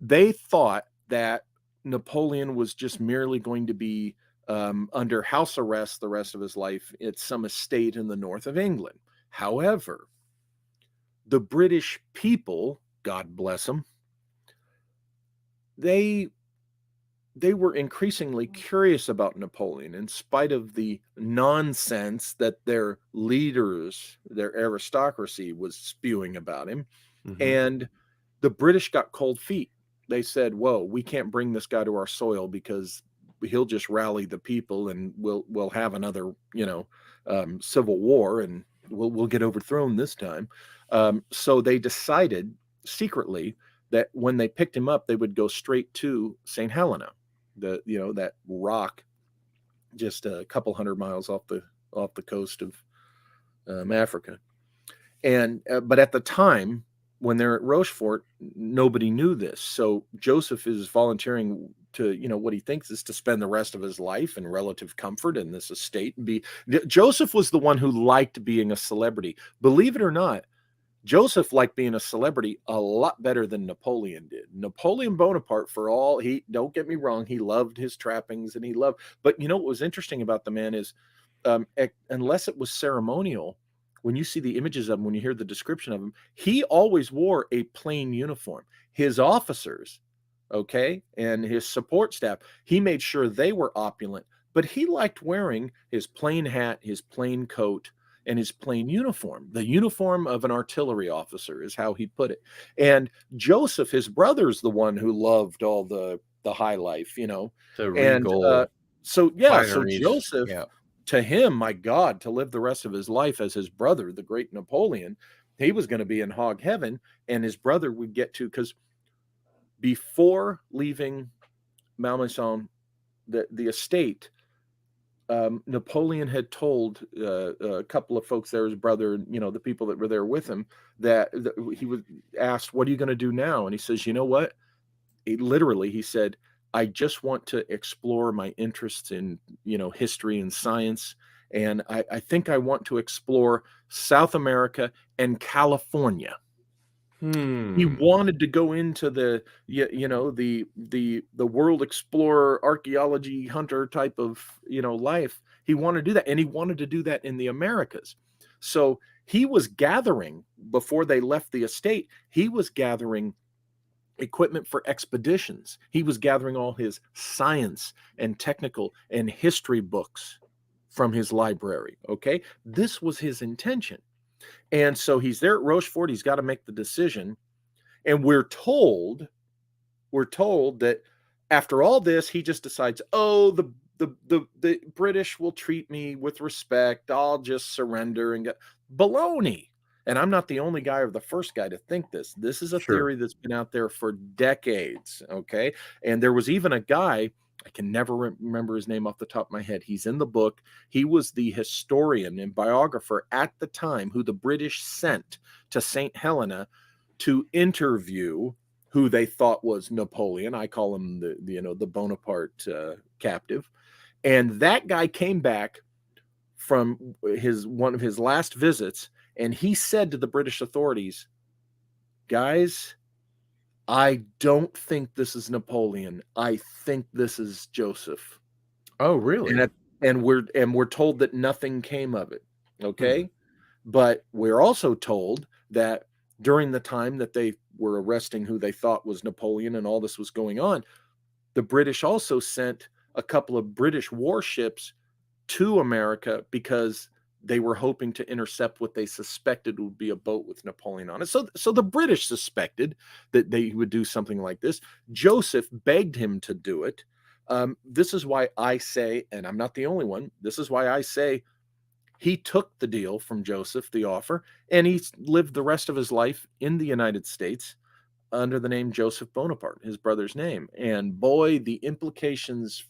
They thought that Napoleon was just merely going to be under house arrest the rest of his life at some estate in the north of England. However, the British people, God bless them, they were increasingly curious about Napoleon, in spite of the nonsense that their leaders, their aristocracy, was spewing about him. And the British got cold feet. They said, "Whoa, we can't bring this guy to our soil because he'll just rally the people, and we'll have another, civil war, and we'll get overthrown this time." So they decided secretly that when they picked him up, they would go straight to St. Helena, that rock just a couple hundred miles off the coast of Africa. And but at the time, when they're at Rochefort, nobody knew this. So Joseph is volunteering to, what he thinks is to spend the rest of his life in relative comfort in this estate. Joseph was the one who liked being a celebrity. Believe it or not, Joseph liked being a celebrity a lot better than Napoleon did. Napoleon Bonaparte, don't get me wrong, he loved his trappings but what was interesting about the man is, unless it was ceremonial, when you see the images of him, when you hear the description of him, he always wore a plain uniform. His officers, okay, and his support staff, he made sure they were opulent, but he liked wearing his plain hat, his plain coat, and his plain uniform. The uniform of an artillery officer is how he put it. And Joseph, his brother, is the one who loved all the high life,
the regal.
So
fineries.
Joseph, to him, my God, to live the rest of his life as his brother, the great Napoleon, he was going to be in hog heaven, and his brother would get to, because before leaving Malmaison, the estate, Napoleon had told a couple of folks there, his brother, the people that were there with him, that he was asked, "What are you going to do now?" And he says, "You know what?" He said, "I just want to explore my interests in, history and science, And I think I want to explore South America and California. He wanted to go into the the world explorer, archaeology hunter type of life. He wanted to do that, and he wanted to do that in the Americas. So he was gathering, before they left the estate, he was gathering equipment for expeditions. He was gathering all his science and technical and history books from his library. Okay, this was his intention. And so he's there at Rochefort. He's got to make the decision. And we're told that after all this, he just decides, oh, the British will treat me with respect. I'll just surrender and get baloney. And I'm not the only guy or the first guy to think this. This is a theory that's been out there for decades. Okay. And there was even a guy, I can never remember his name off the top of my head. He's in the book. He was the historian and biographer at the time who the British sent to St. Helena to interview who they thought was Napoleon. I call him the Bonaparte captive. And that guy came back from one of his last visits, and he said to the British authorities, guys, I don't think this is Napoleon. I think this is Joseph.
Oh, really?
And we're told that nothing came of it. Okay. But we're also told that during the time that they were arresting who they thought was Napoleon and all this was going on, the British also sent a couple of British warships to America because they were hoping to intercept what they suspected would be a boat with Napoleon on it. So the British suspected that they would do something like this. Joseph begged him to do it. This is why I say, and I'm not the only one, this is why I say he took the deal from Joseph, the offer, and he lived the rest of his life in the United States under the name Joseph Bonaparte, his brother's name. And boy, the implications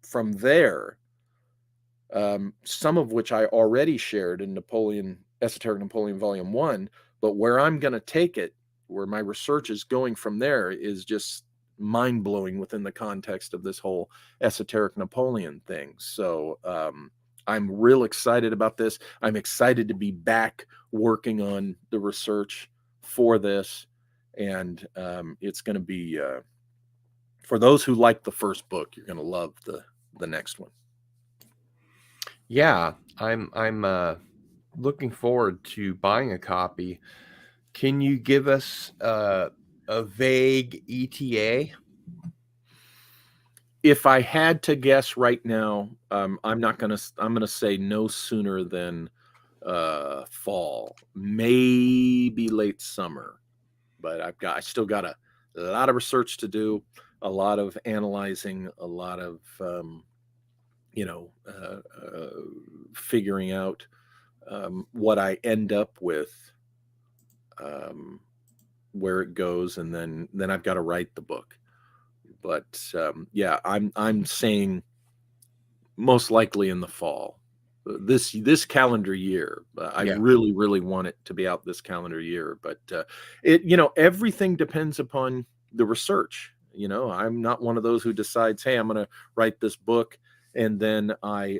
from there, some of which I already shared in Esoteric Napoleon Volume 1, but where I'm going to take it, where my research is going from there, is just mind-blowing within the context of this whole Esoteric Napoleon thing. So I'm real excited about this. I'm excited to be back working on the research for this. And it's going to be, for those who like the first book, you're going to love the next one.
Yeah, I'm looking forward to buying a copy. Can you give us a vague ETA?
If I had to guess right now, I'm going to say no sooner than fall, maybe late summer. But I still got a lot of research to do, a lot of analyzing, a lot of figuring out what I end up with, where it goes, and then I've got to write the book. But yeah, I'm saying most likely in the fall, this calendar year. I really want it to be out this calendar year. But everything depends upon the research. I'm not one of those who decides, hey, I'm going to write this book, and then I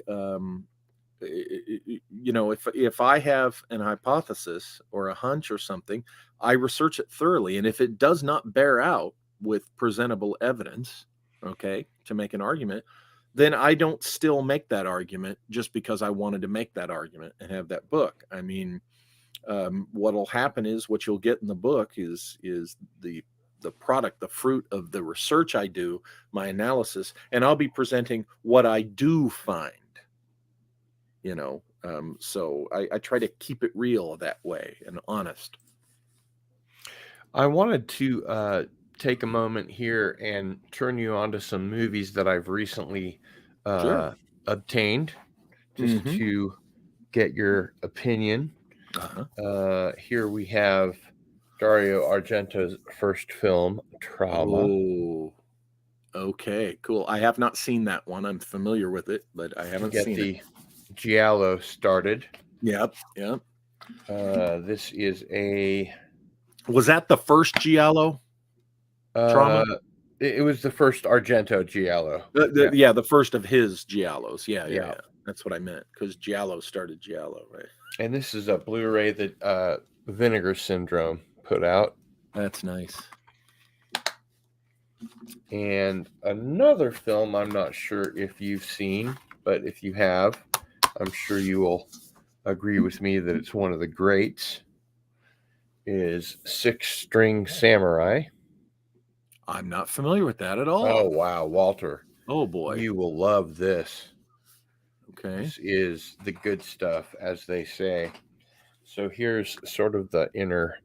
if I have an hypothesis or a hunch or something, I research it thoroughly, and if it does not bear out with presentable evidence, okay, to make an argument, then I don't still make that argument just because I wanted to make that argument and have that book. I mean, what'll happen is, what you'll get in the book is the product, the fruit of the research I do, my analysis, and I'll be presenting what I do find. So I try to keep it real that way and honest.
I wanted to take a moment here and turn you on to some movies that I've recently obtained, just to get your opinion. Here we have Dario Argento's first film, Trauma.
Oh, okay, cool. I have not seen that one. I'm familiar with it, but I haven't seen
the
it.
Giallo started.
Yep.
This is
Was that the first Giallo? Trauma?
It was the first Argento Giallo.
The first of his Giallos. Yeah. That's what I meant, because Giallo started Giallo, right?
And this is a Blu-ray that Vinegar Syndrome put out.
That's nice.
And another film I'm not sure if you've seen, but if you have, I'm sure you will agree with me that it's one of the greats, is Six String Samurai.
I'm not familiar with that at all.
Oh, wow, Walter.
Oh, boy.
You will love this.
Okay.
This is the good stuff, as they say. So here's sort of the inner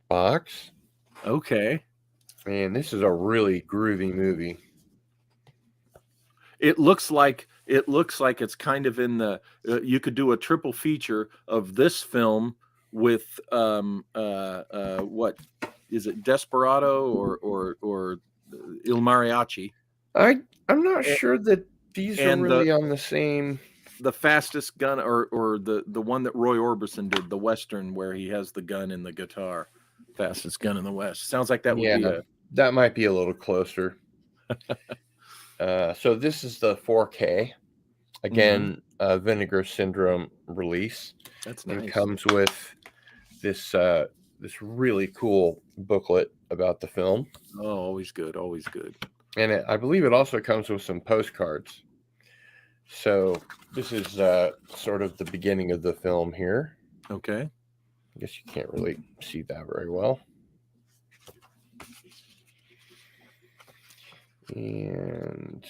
box.
Okay.
Man, this is a really groovy movie.
It looks like it's kind of in the you could do a triple feature of this film with what is it, Desperado or Il Mariachi,
I'm not sure that these are
and
really on the same.
the Fastest Gun, or the one that Roy Orbison did, the Western where he has the gun and the guitar. Fastest Gun in the West. Sounds like that would be
that might be a little closer. So this is the 4K. Again, Vinegar Syndrome release.
That's nice.
It comes with this this really cool booklet about the film.
Oh, always good, always good.
And I believe it also comes with some postcards. So this is sort of the beginning of the film here.
Okay.
I guess you can't really see that very well. And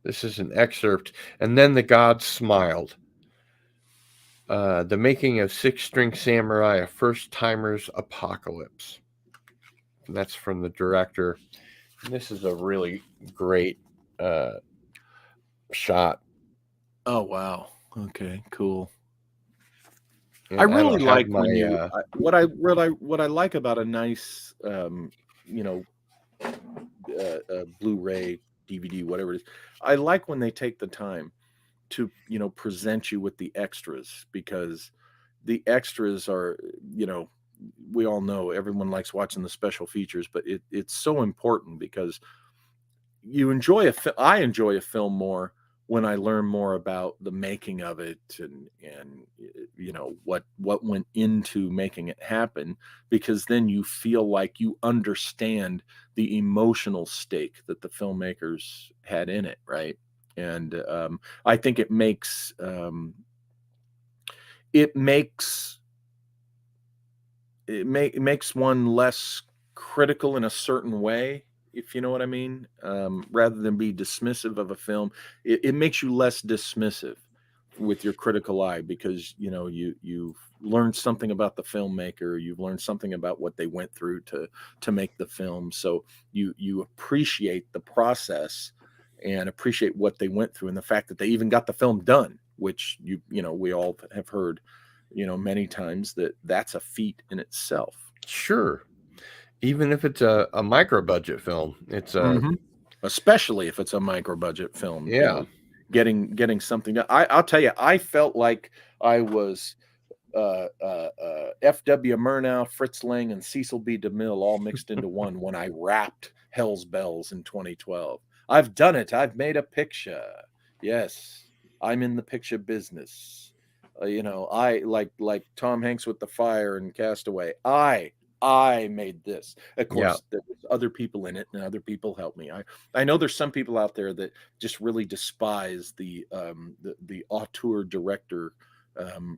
this is an excerpt. And then the gods smiled. The making of Six String Samurai, a first-timer's apocalypse. And that's from the director. And this is a really great shot.
Oh, wow. Okay, cool.
And
I really like
my,
when you what I like about a nice Blu-ray, DVD, whatever it is. I like when they take the time to present you with the extras, because the extras are, we all know everyone likes watching the special features, but it's so important because I enjoy a film more when I learn more about the making of it and what went into making it happen, because then you feel like you understand the emotional stake that the filmmakers had in it, right? And I think it makes one less critical in a certain way, if you know what I mean. Rather than be dismissive of a film, it makes you less dismissive with your critical eye, because you've learned something about the filmmaker, you've learned something about what they went through to make the film, so you appreciate the process and appreciate what they went through, and the fact that they even got the film done, which we all have heard many times that's a feat in itself.
Sure. Even if it's a micro budget film, it's
especially if it's a micro budget film.
Yeah.
Getting something done. I'll tell you, I felt like I was F.W. Murnau, Fritz Lang, and Cecil B. DeMille all mixed into one when I wrapped Hell's Bells in 2012. I've done it. I've made a picture. Yes, I'm in the picture business. I like Tom Hanks with The Fire and Castaway. I made this. Of course, there was other people in it, and other people helped me. I know there's some people out there that just really despise the auteur director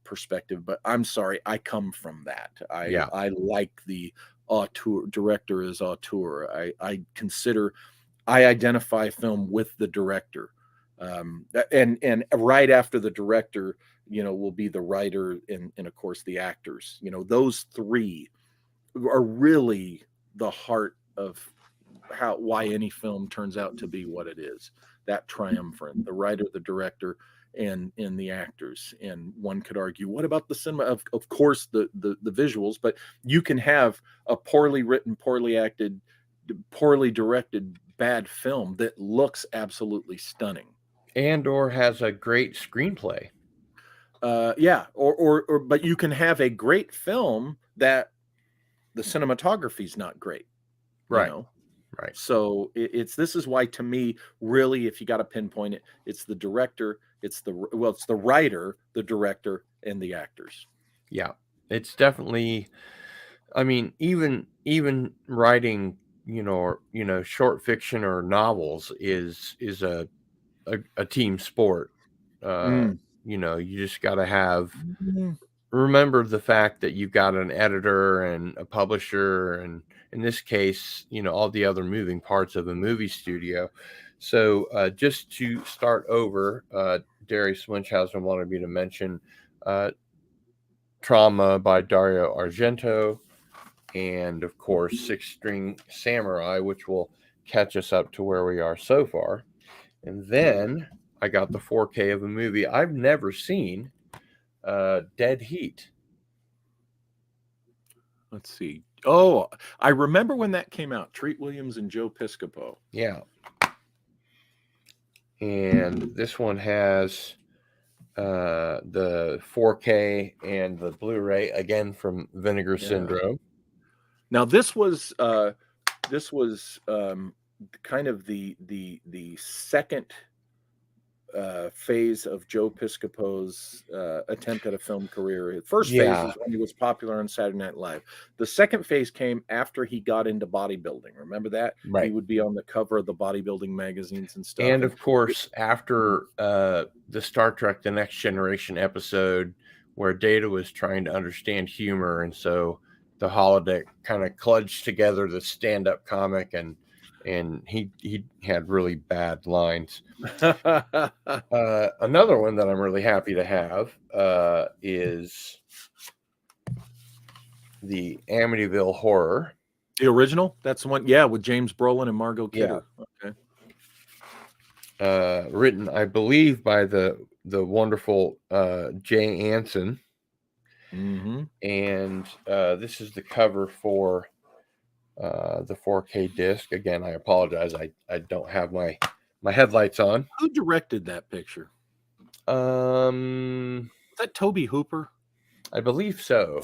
perspective, but I'm sorry, I come from that. I like the auteur director as auteur. I identify film with the director, and right after the director, will be the writer and of course the actors. Those three are really the heart of why any film turns out to be what it is. That triumvirate, the writer, the director, and the actors. And one could argue, what about the cinema? Of course, the visuals, but you can have a poorly written, poorly acted, poorly directed, bad film that looks absolutely stunning,
and or has a great screenplay.
But you can have a great film that the cinematography is not great,
right? Right.
So this is why, to me, really, if you got to pinpoint it, it's the director, it's the writer, the director, and the actors.
Yeah, it's definitely. I mean, even writing, short fiction or novels is a team sport. You just got to have. Remember the fact that you've got an editor and a publisher, and in this case, all the other moving parts of a movie studio. So just to start over, Darius Munchausen wanted me to mention Trauma by Dario Argento, and of course Six String Samurai, which will catch us up to where we are so far. And then I got the 4K of a movie I've never seen, Dead Heat.
Let's see. Oh, I remember when that came out. Treat Williams and Joe Piscopo.
Yeah. And this one has the 4K and the Blu-ray, again from Vinegar Syndrome.
Now this was kind of the second phase of Joe Piscopo's attempt at a film career. The first phase was when he was popular on Saturday Night Live. The second phase came after he got into bodybuilding. Remember that?
Right.
He would be on the cover of the bodybuilding magazines and stuff.
And of course, after the Star Trek The Next Generation episode where Data was trying to understand humor, and so the holodeck kind of kludged together the stand-up comic, and he had really bad lines. Another one that I'm really happy to have is the Amityville Horror.
The original? That's the one, with James Brolin and Margot Kidder.
Yeah.
Okay.
Written, I believe, by the wonderful Jay Anson.
Mm-hmm.
And this is the cover for the 4K disc. Again, I apologize. I don't have my headlights on.
Who directed that picture? Was that Tobe Hooper?
I believe so.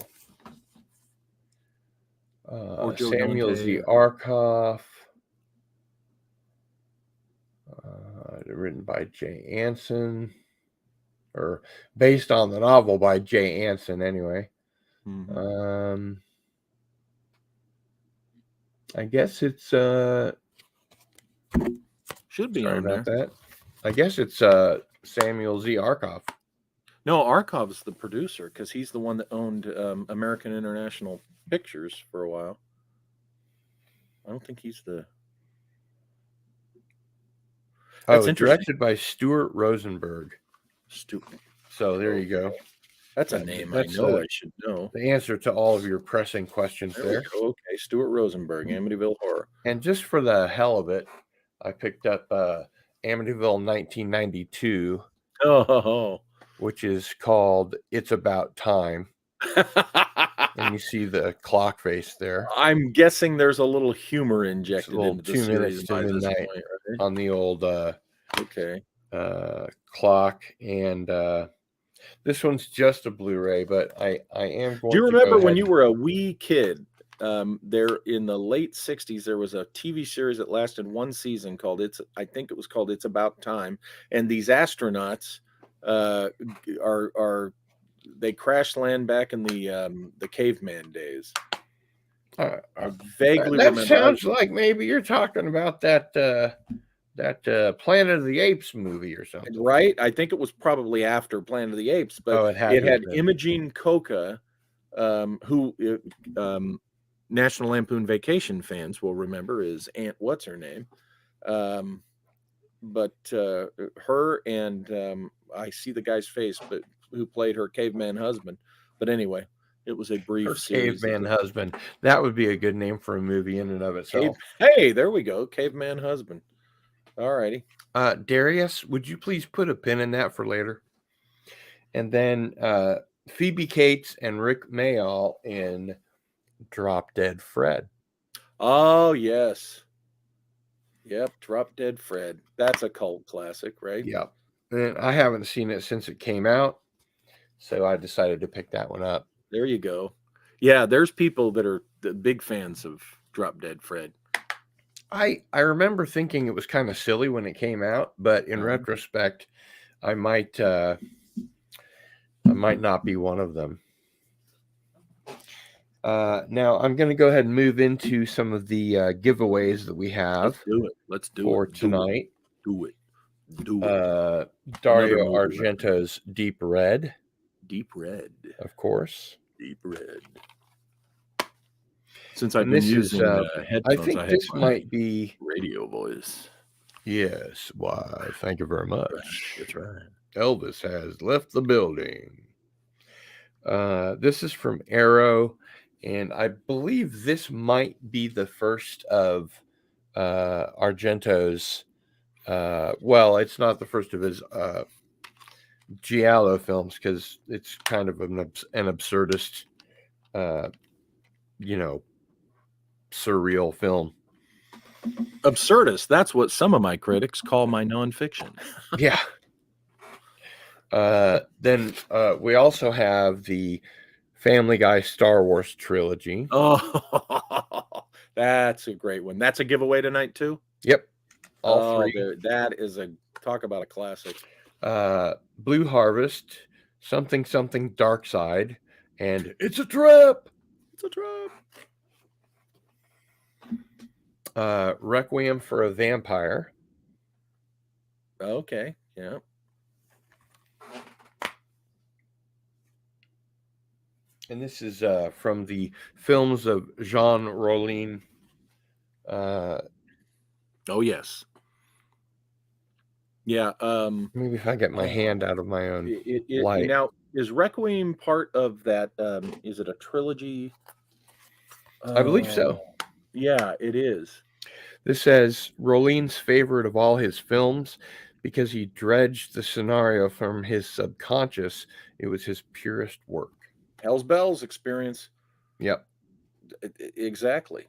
Samuel Z. Arkoff. Written by Jay Anson, or based on the novel by Jay Anson, anyway.
Mm-hmm.
I guess it's
should be
sorry
on
about
there.
that. I guess it's Samuel Z. Arkoff.
No, Arkoff's the producer, because he's the one that owned American International Pictures for a while. I don't think he's the. That's
it's directed by Stuart Rosenberg.
Stupid.
So there you go.
That's a name I know I should know.
The answer to all of your pressing questions there.
Okay, Stuart Rosenberg, Amityville Horror.
And just for the hell of it, I picked up Amityville 1992, which is called It's About Time. And you see the clock face there.
I'm guessing there's a little humor injected into the
2 minutes
series
to
by this
midnight
point, right?
on the old clock. And this one's just a Blu-ray, but I am going to.
Do you remember when you were a wee kid? There in the late 60s, there was a TV series that lasted one season called I think it was called It's About Time. And these astronauts they crash land back in the caveman days. I vaguely remember.
That sounds like maybe you're talking about that Planet of the Apes movie or something,
right? I think it was probably after Planet of the Apes, but it had Imogen Coca, who National Lampoon Vacation fans will remember is Aunt What's Her Name, but her and I see the guy's face, but who played her caveman husband. But anyway, it was a brief series.
Caveman husband. That would be a good name for a movie in and of itself.
Hey, there we go. Caveman husband. All righty.
Darius, would you please put a pin in that for later? And then Phoebe Cates and Rick Mayall in Drop Dead Fred.
Oh, yes. Yep, Drop Dead Fred. That's a cult classic, right?
Yep. And I haven't seen it since it came out, so I decided to pick that one up.
There you go. Yeah, there's people that are the big fans of Drop Dead Fred.
I remember thinking it was kind of silly when it came out, but in
Uh-huh.
retrospect, I might not be one of them. Now I'm going to go ahead and move into some of the giveaways that we have
Let's do
for
it.
tonight.
Do it. Another
Dario
movie
Argento's Deep Red,
Deep Red.
of course.
Deep Red. Since I've
And
been
this is,
using
I
headphones,
think
I have
this
my
might be.
radio voice.
Yes. Why? Thank you very much.
That's right.
Elvis has left the building. This is from Arrow, and I believe this might be the first of Argento's. Well, it's not the first of his Giallo films because it's kind of an absurdist, surreal film.
Absurdist. That's what some of my critics call my nonfiction.
Yeah. Then we also have the Family Guy Star Wars trilogy.
Oh, that's a great one. That's a giveaway tonight too.
Yep, all three.
That is talk about a classic.
Blue Harvest, Something Dark Side, and It's a Trap.
It's a trap.
Requiem for a Vampire.
Okay, yeah.
And this is from the films of Jean Rollin.
Oh yes. Yeah.
Maybe if I get my hand out of my own light.
Now, is Requiem part of that? Is it a trilogy?
I believe so.
Yeah, it is.
This says Rollin's favorite of all his films because he dredged the scenario from his subconscious. It was his purest work.
Hell's Bells experience.
Yep.
Exactly.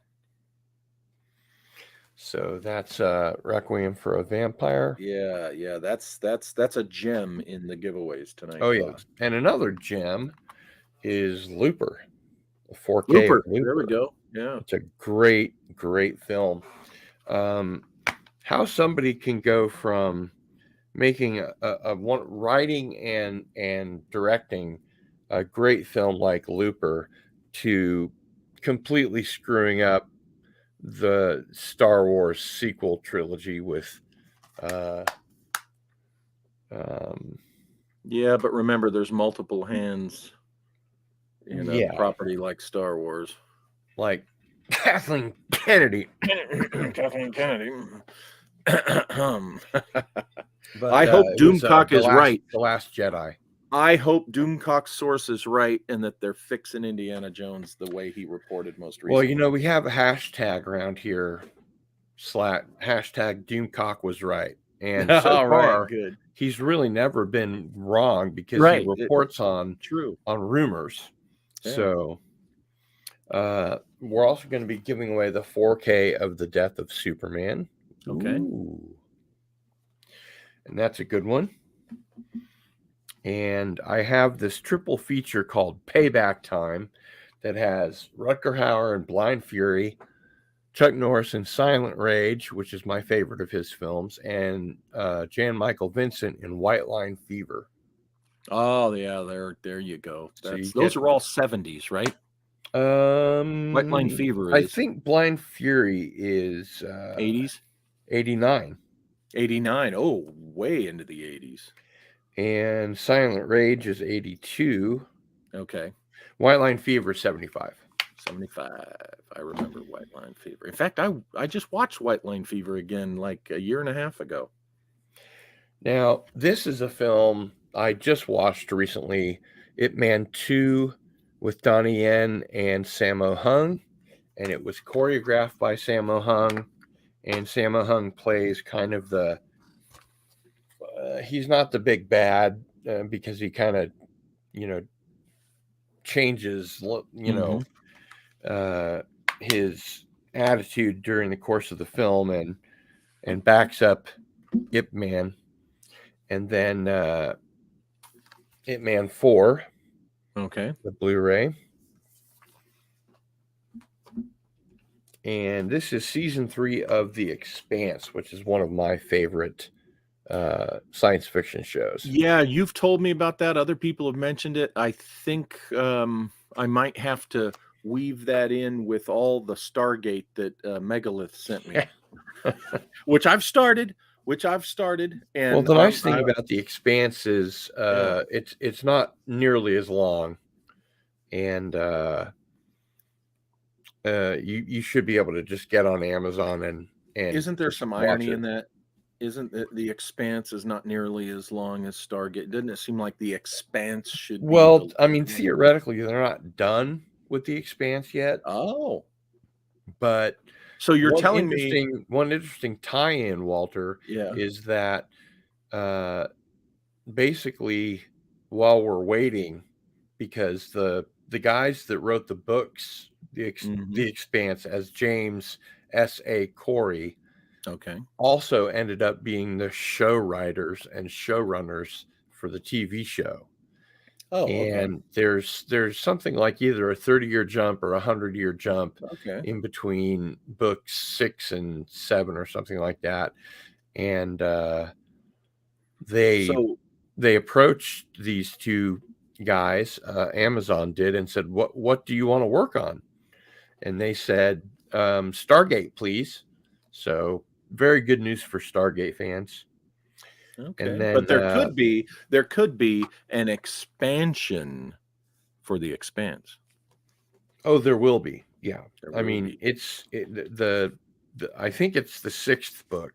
So that's Requiem for a Vampire.
Yeah. That's a gem in the giveaways tonight.
Oh
folks.
yeah. And another gem is Looper. 4K
Looper.
Looper.
There we go. Yeah.
It's a great film. How somebody can go from making a writing and directing a great film like Looper to completely screwing up the Star Wars sequel trilogy with
Yeah, but remember, there's multiple hands in a property like Star Wars.
Like Kathleen Kennedy.
Kathleen Kennedy.
But,
I hope Doomcock is right.
The Last Jedi.
I hope Doomcock's source is right and that they're fixing Indiana Jones the way he reported most recently.
Well, we have a hashtag around here. Hashtag Doomcock was right. And so far,
good.
He's really never been wrong because he reports on rumors. Yeah. So we're also going to be giving away the 4K of The Death of Superman.
Okay.
Ooh. And that's a good one. And I have this triple feature called Payback Time that has Rutger Hauer and Blind Fury, Chuck Norris in Silent Rage, which is my favorite of his films, and Jan Michael Vincent in White Line Fever.
Oh yeah, there you go.
Those
are all 70s, right? White Line Fever is.
I think Blind Fury is
80s,
89.
89. Oh, way into the 80s.
And Silent Rage is 82.
Okay.
White Line Fever 75.
75. I remember White Line Fever. In fact, I just watched White Line Fever again like a year and a half ago.
Now, this is a film I just watched recently, Ip Man 2 with Donnie Yen and Sammo Hung, and it was choreographed by Sammo Hung, and Sammo Hung plays kind of the he's not the big bad because he kind of changes his attitude during the course of the film and backs up Ip Man. And then Ip Man 4.
Okay.
The Blu-ray. And this is season 3 of The Expanse, which is one of my favorite science fiction shows.
Yeah, you've told me about that. Other people have mentioned it. I think I might have to weave that in with all the Stargate that Megalith sent me, which I've started. And
Well, the nice thing about The Expanse is it's not nearly as long, and you should be able to just get on Amazon and
isn't there
just
some
watch
irony
it.
in that? Isn't it The Expanse is not nearly as long as Stargate? Doesn't it seem like The Expanse should be?
Well, I mean, theoretically, they're not done with The Expanse yet.
Oh,
but
so you're telling me
one interesting tie-in, Walter, is that basically while we're waiting, because the guys that wrote the books, The Expanse, as James S.A. Corey, also ended up being the show writers and showrunners for the TV show.
Oh,
and there's something like either a 30-year jump or a 100-year jump in between books 6 and 7 or something like that. And they approached these two guys, Amazon did, and said, what do you want to work on? And they said, Stargate, please. So very good news for Stargate fans.
Okay,
and then,
but there could be an expansion for The Expanse.
Oh, there will be. Yeah, I mean, I think it's the 6th book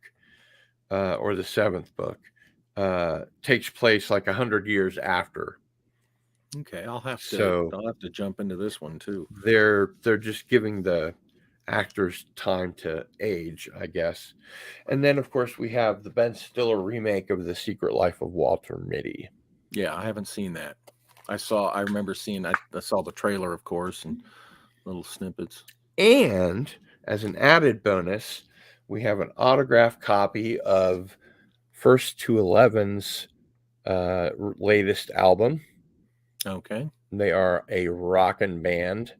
or the 7th book takes place like 100 years after.
Okay, I'll have to jump into this one too.
They're just giving the actors time to age, I guess. And then, of course, we have the Ben Stiller remake of The Secret Life of Walter Mitty.
Yeah, I haven't seen that. I saw the trailer, of course, and little snippets.
And as an added bonus, we have an autographed copy of First to 11's latest album.
Okay.
They are a rockin' band.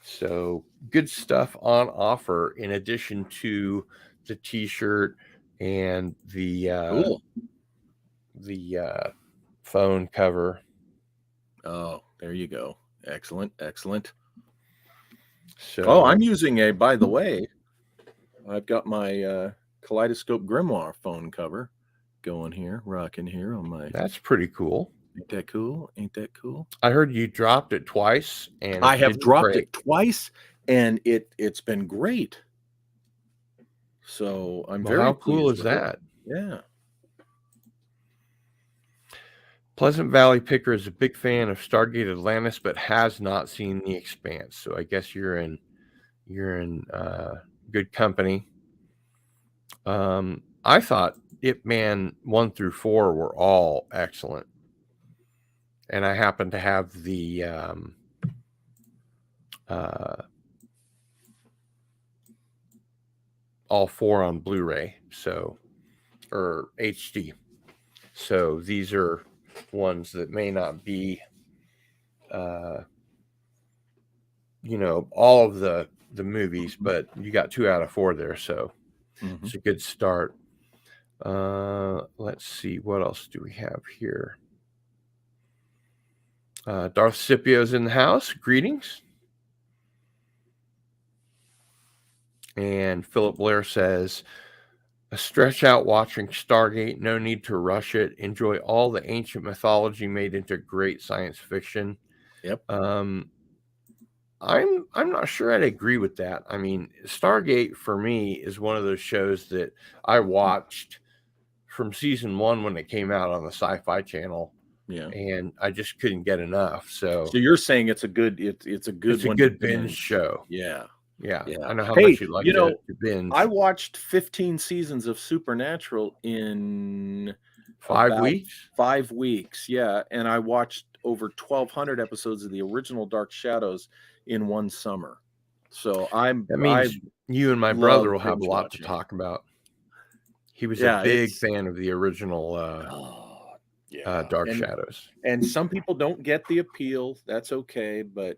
So good stuff on offer, in addition to the T-shirt and the phone cover.
Oh, there you go. Excellent.
So,
I'm using by the way, I've got my Kaleidoscope Grimoire phone cover going here, rocking here on my.
That's pretty cool.
Ain't that cool?
I heard you dropped it twice, and
I have dropped it twice, and it's been great. So I'm very.
How cool is that?
Yeah.
Pleasant Valley Picker is a big fan of Stargate Atlantis, but has not seen The Expanse. So I guess you're in good company. I thought Ip Man 1 through 4 were all excellent. And I happen to have the all 4 on Blu-ray, or HD. So these are ones that may not be, all of the movies, but you got 2 out of 4 there, so it's a good start. Let's see, what else do we have here? Darth Scipio's in the house. Greetings. And Philip Blair says, a stretch out watching Stargate. No need to rush it. Enjoy all the ancient mythology made into great science fiction.
Yep.
I'm not sure I'd agree with that. I mean, Stargate for me is one of those shows that I watched from season 1 when it came out on the Sci-Fi Channel.
Yeah,
and I just couldn't get enough. So
you're saying it's a good
binge show.
Yeah.
I know how much you like to binge.
I watched 15 seasons of Supernatural in
5 weeks.
5 weeks, yeah, and I watched over 1,200 episodes of the original Dark Shadows in one summer. So
that means you and my brother will have a lot to talk about. He was a big fan of the original. Dark Shadows.
And some people don't get the appeal. That's okay, but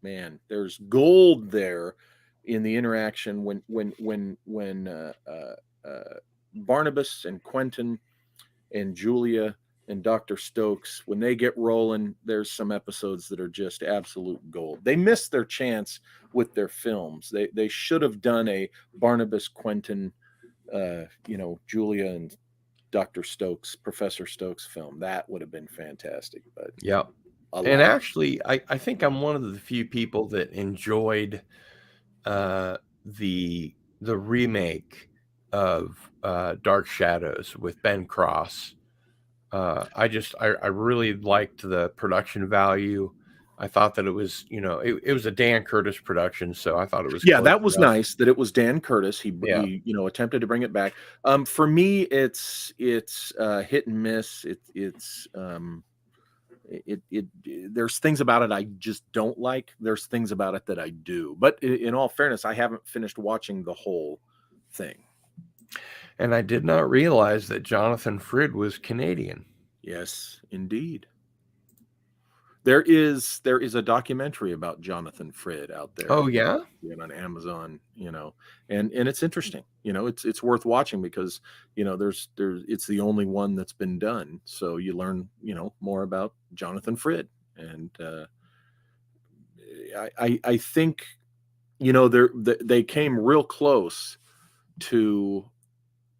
man, there's gold there in the interaction when Barnabas and Quentin and Julia and Dr. Stokes, when they get rolling, there's some episodes that are just absolute gold. They missed their chance with their films. They should have done a Barnabas, Quentin, Julia and Dr. Stokes, Professor Stokes film. That would have been fantastic. But
yeah. And actually, I think I'm one of the few people that enjoyed the remake of Dark Shadows with Ben Cross. I really liked the production value. I thought that it was, it was a Dan Curtis production, so I thought it was
that was
enough.
nice that it was Dan Curtis. He attempted to bring it back. For me, it's hit and miss. There's things about it I just don't like. There's things about it that I do. But in all fairness, I haven't finished watching the whole thing.
And I did not realize that Jonathan Frid was Canadian.
Yes, indeed. There is a documentary about Jonathan Frid out there.
Oh yeah,
on Amazon, and it's interesting. It's worth watching because there's it's the only one that's been done. So you learn more about Jonathan Frid, and I think they came real close to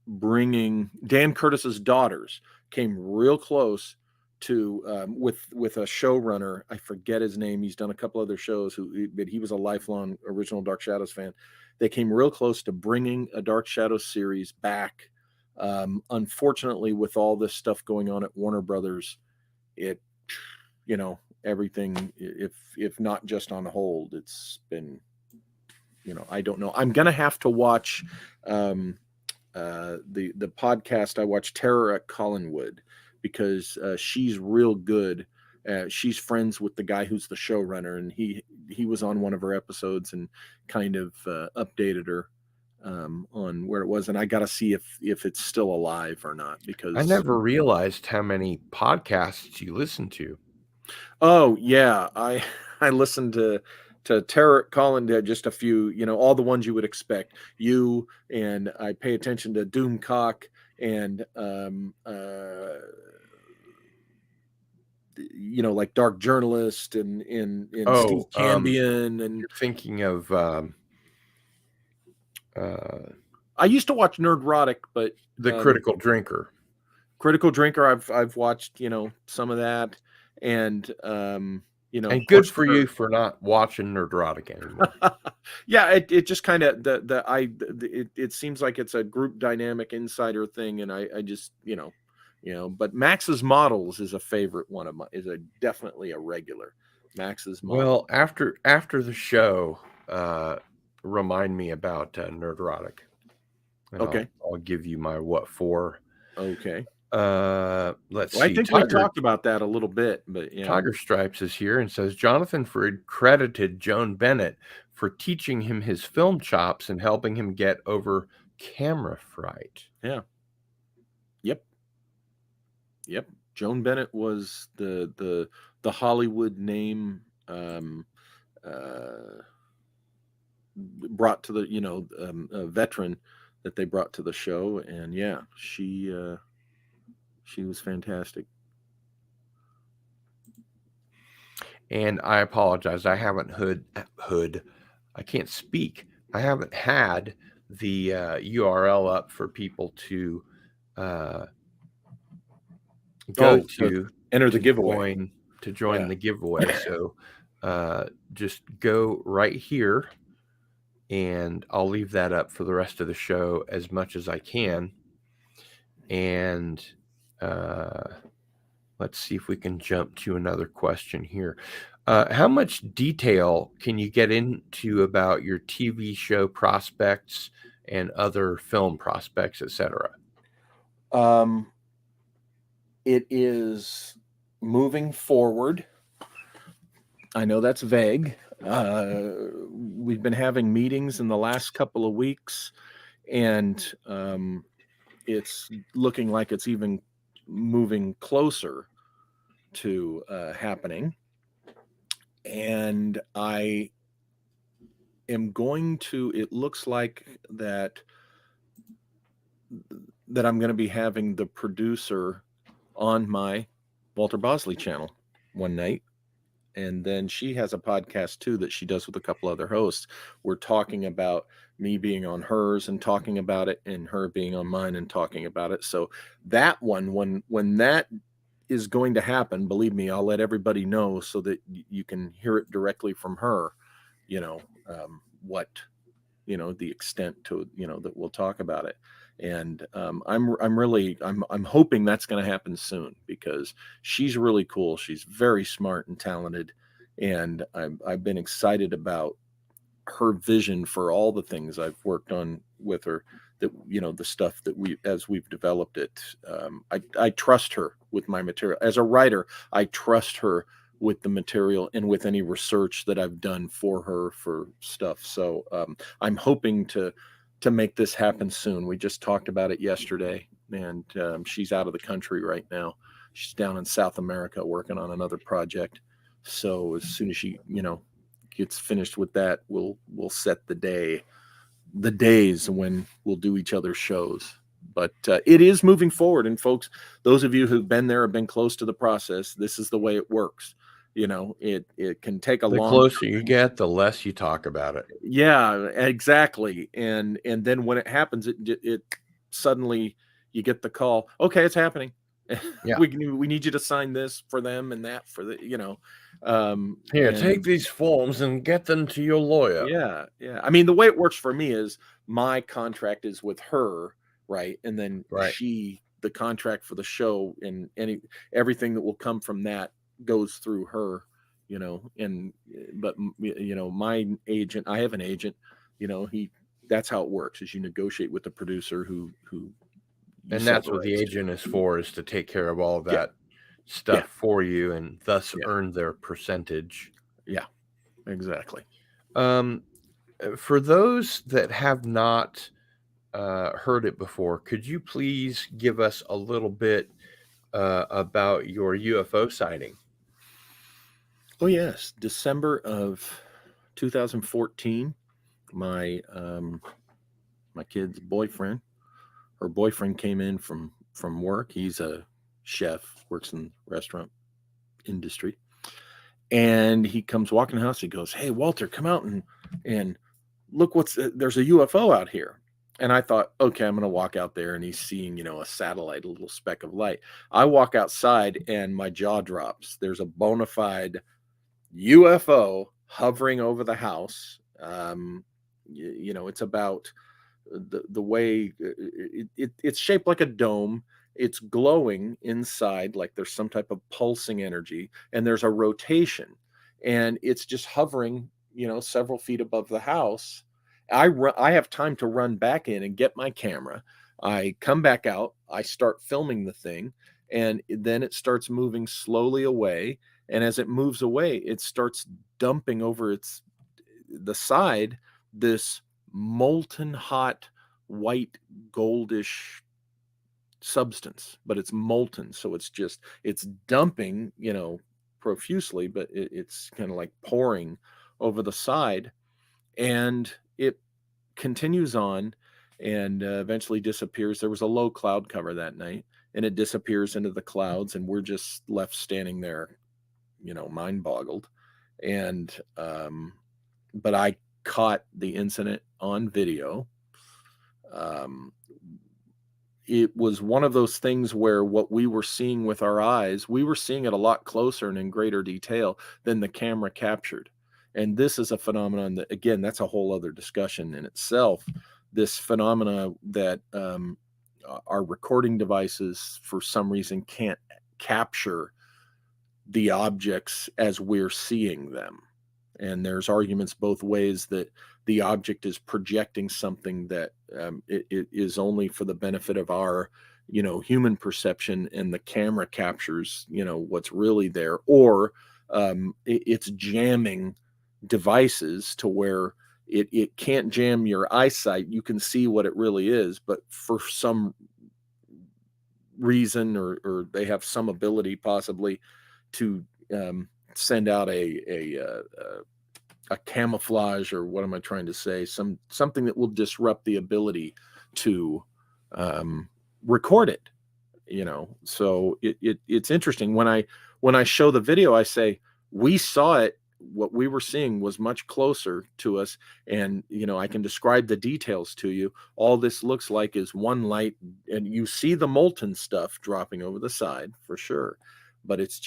bringing Dan Curtis's daughters came real close to with a showrunner. I forget his name. He's done a couple other shows. But he was a lifelong original Dark Shadows fan. They came real close to bringing a Dark Shadows series back. Unfortunately, with all this stuff going on at Warner Brothers, everything, if not just on hold, it's been, I don't know. I'm gonna have to watch the podcast. I watched Terror at Collinwood because she's real good. She's friends with the guy who's the showrunner, and he was on one of her episodes and kind of updated her on where it was. And I got to see if it's still alive or not, because
I never realized how many podcasts you listen to.
Oh yeah, I listened to Telluric Currents, just a few, all the ones you would expect. You, and I pay attention to Doomcock and like Dark Journalist and Steve Cambion. And
you're thinking of
I used to watch Nerdrotic, but
the Critical Drinker.
Critical Drinker, I've watched some of that, and and
good for you for not watching Nerdrotic anymore.
Yeah, it just kind of it seems like it's a group dynamic insider thing, and I just but Max's Models is a favorite one of mine. Definitely a regular. Max's Models.
Well, after the show, remind me about Nerdrotic.
Okay,
I'll give you my what for.
Okay.
Let's see.
I think we talked about that a little bit, but yeah.
Tiger Stripes is here and says Jonathan Frid credited Joan Bennett for teaching him his film chops and helping him get over camera fright.
Yeah. Yep. Joan Bennett was the Hollywood name brought to the a veteran that they brought to the show, and yeah, she was fantastic.
And I apologize, I haven't I can't speak. I haven't had the URL up for people to go to
enter the giveaway,
to join the giveaway. So just go right here, and I'll leave that up for the rest of the show as much as I can. And let's see if we can jump to another question here. How much detail can you get into about your TV show prospects and other film prospects, etc.?
It is moving forward. I know that's vague. We've been having meetings in the last couple of weeks, and it's looking like it's even moving closer to happening. And I am going to, it looks like that I'm going to be having the producer on my Walter Bosley channel one night. And then she has a podcast too that she does with a couple other hosts. We're talking about me being on hers and talking about it, and her being on mine and talking about it. So that one, when that is going to happen, believe me, I'll let everybody know so that you can hear it directly from her, what, the extent to, that we'll talk about it. And I'm hoping that's going to happen soon, because she's really cool. She's very smart and talented. And I've been excited about her vision for all the things I've worked on with her, that, the stuff that as we've developed it. I trust her with my material as a writer. I trust her with the material and with any research that I've done for her for stuff. So I'm hoping to make this happen soon. We just talked about it yesterday, and she's out of the country right now. She's down in South America working on another project. So as soon as she, gets finished with that, we'll set the days when we'll do each other's shows. But it is moving forward. And folks, those of you who've been there, have been close to the process, this is the way it works. It can take a
The
long
closer you get, the less you talk about it.
Yeah, exactly. And then when it happens, it suddenly you get the call. Okay, it's happening.
Yeah.
we need you to sign this for them and that for the,
Here,
and
take these forms and get them to your lawyer.
yeah. I mean, the way it works for me is my contract is with her, right? And then
Right.
the contract for the show and everything that will come from that goes through her, but my agent, I have an agent, that's how it works, is you negotiate with the producer who
and that's what the agent is for, is to take care of all of that stuff for you, and thus earn their percentage.
Yeah, exactly.
For those that have not heard it before, could you please give us a little bit about your UFO sighting?
Oh yes, December of 2014. My kid's boyfriend, her boyfriend came in from work. He's a chef, works in the restaurant industry, and he comes walking in the house. He goes, "Hey Walter, come out and look, there's a UFO out here." And I thought, okay, I'm going to walk out there, and he's seeing, a satellite, a little speck of light. I walk outside and my jaw drops. There's a bona fide UFO hovering over the house. It's about the way it's shaped like a dome. It's glowing inside, like there's some type of pulsing energy, and there's a rotation, and it's just hovering, several feet above the house. I have time to run back in and get my camera. I come back out, I start filming the thing, and then it starts moving slowly away. And as it moves away, it starts dumping over the side this molten hot white goldish substance, but it's molten. So it's dumping, profusely, but it's kind of like pouring over the side, and it continues on and eventually disappears. There was a low cloud cover that night, and it disappears into the clouds, and we're just left standing there, mind boggled. And but I caught the incident on video. It was one of those things where what we were seeing with our eyes, we were seeing it a lot closer and in greater detail than the camera captured. And this is a phenomenon that, again, that's a whole other discussion in itself. This phenomena that our recording devices, for some reason, can't capture the objects as we're seeing them. And there's arguments both ways that the object is projecting something that it is only for the benefit of our, human perception, and the camera captures, what's really there, or it's jamming devices to where it can't jam your eyesight. You can see what it really is, but for some reason, or they have some ability possibly to send out a a camouflage, or what am I trying to say? Something that will disrupt the ability to record it. So it's interesting when I show the video, I say we saw it. What we were seeing was much closer to us, and I can describe the details to you. All this looks like is one light, and you see the molten stuff dropping over the side for sure, but it's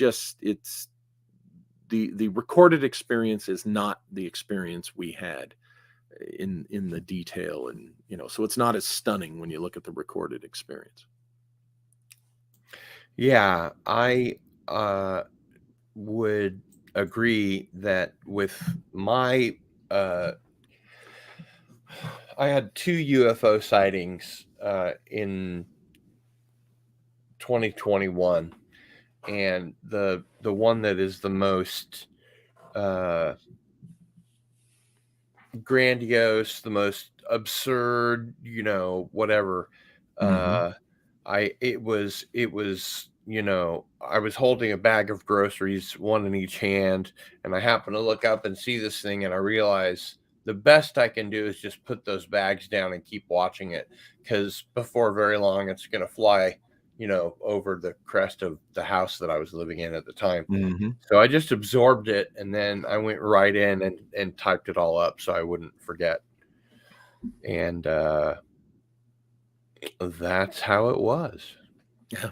the recorded experience is not the experience we had in the detail, and so it's not as stunning when you look at the recorded experience.
Yeah, I would agree that with my I had 2 UFO sightings in 2021, and the one that is the most grandiose, the most absurd, whatever. It was I was holding a bag of groceries, one in each hand, and I happened to look up and see this thing, and I realized the best I can do is just put those bags down and keep watching it, because before very long it's going to fly over the crest of the house that I was living in at the time. So I just absorbed it, and then I went right in and typed it all up so I wouldn't forget. And that's how it was.
Yeah.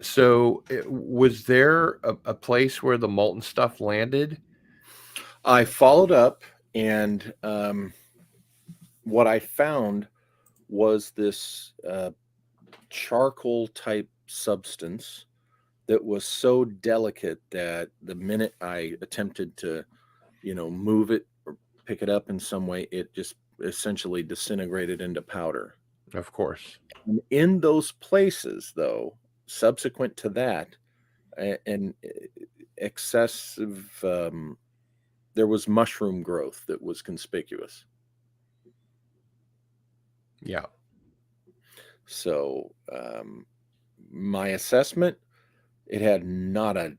So was there a place where the molten stuff landed?
I followed up, and what I found was this charcoal type substance that was so delicate that the minute I attempted to, move it or pick it up in some way, it just essentially disintegrated into powder.
Of course.
And in those places, though, subsequent to that, and excessive, there was mushroom growth that was conspicuous.
Yeah.
So my assessment, it had not a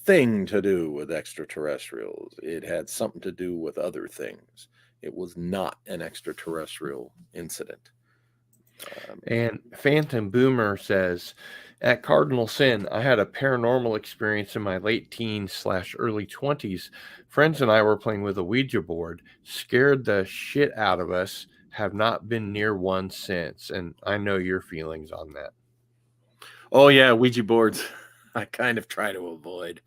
thing to do with extraterrestrials. It had something to do with other things. It was not an extraterrestrial incident.
And Phantom Boomer says, at Cardinal Sin, I had a paranormal experience in my late teens / early 20s. Friends and I were playing with a Ouija board, scared the shit out of us, have not been near one since. And I know your feelings on that.
Oh yeah, Ouija boards. I kind of try to avoid.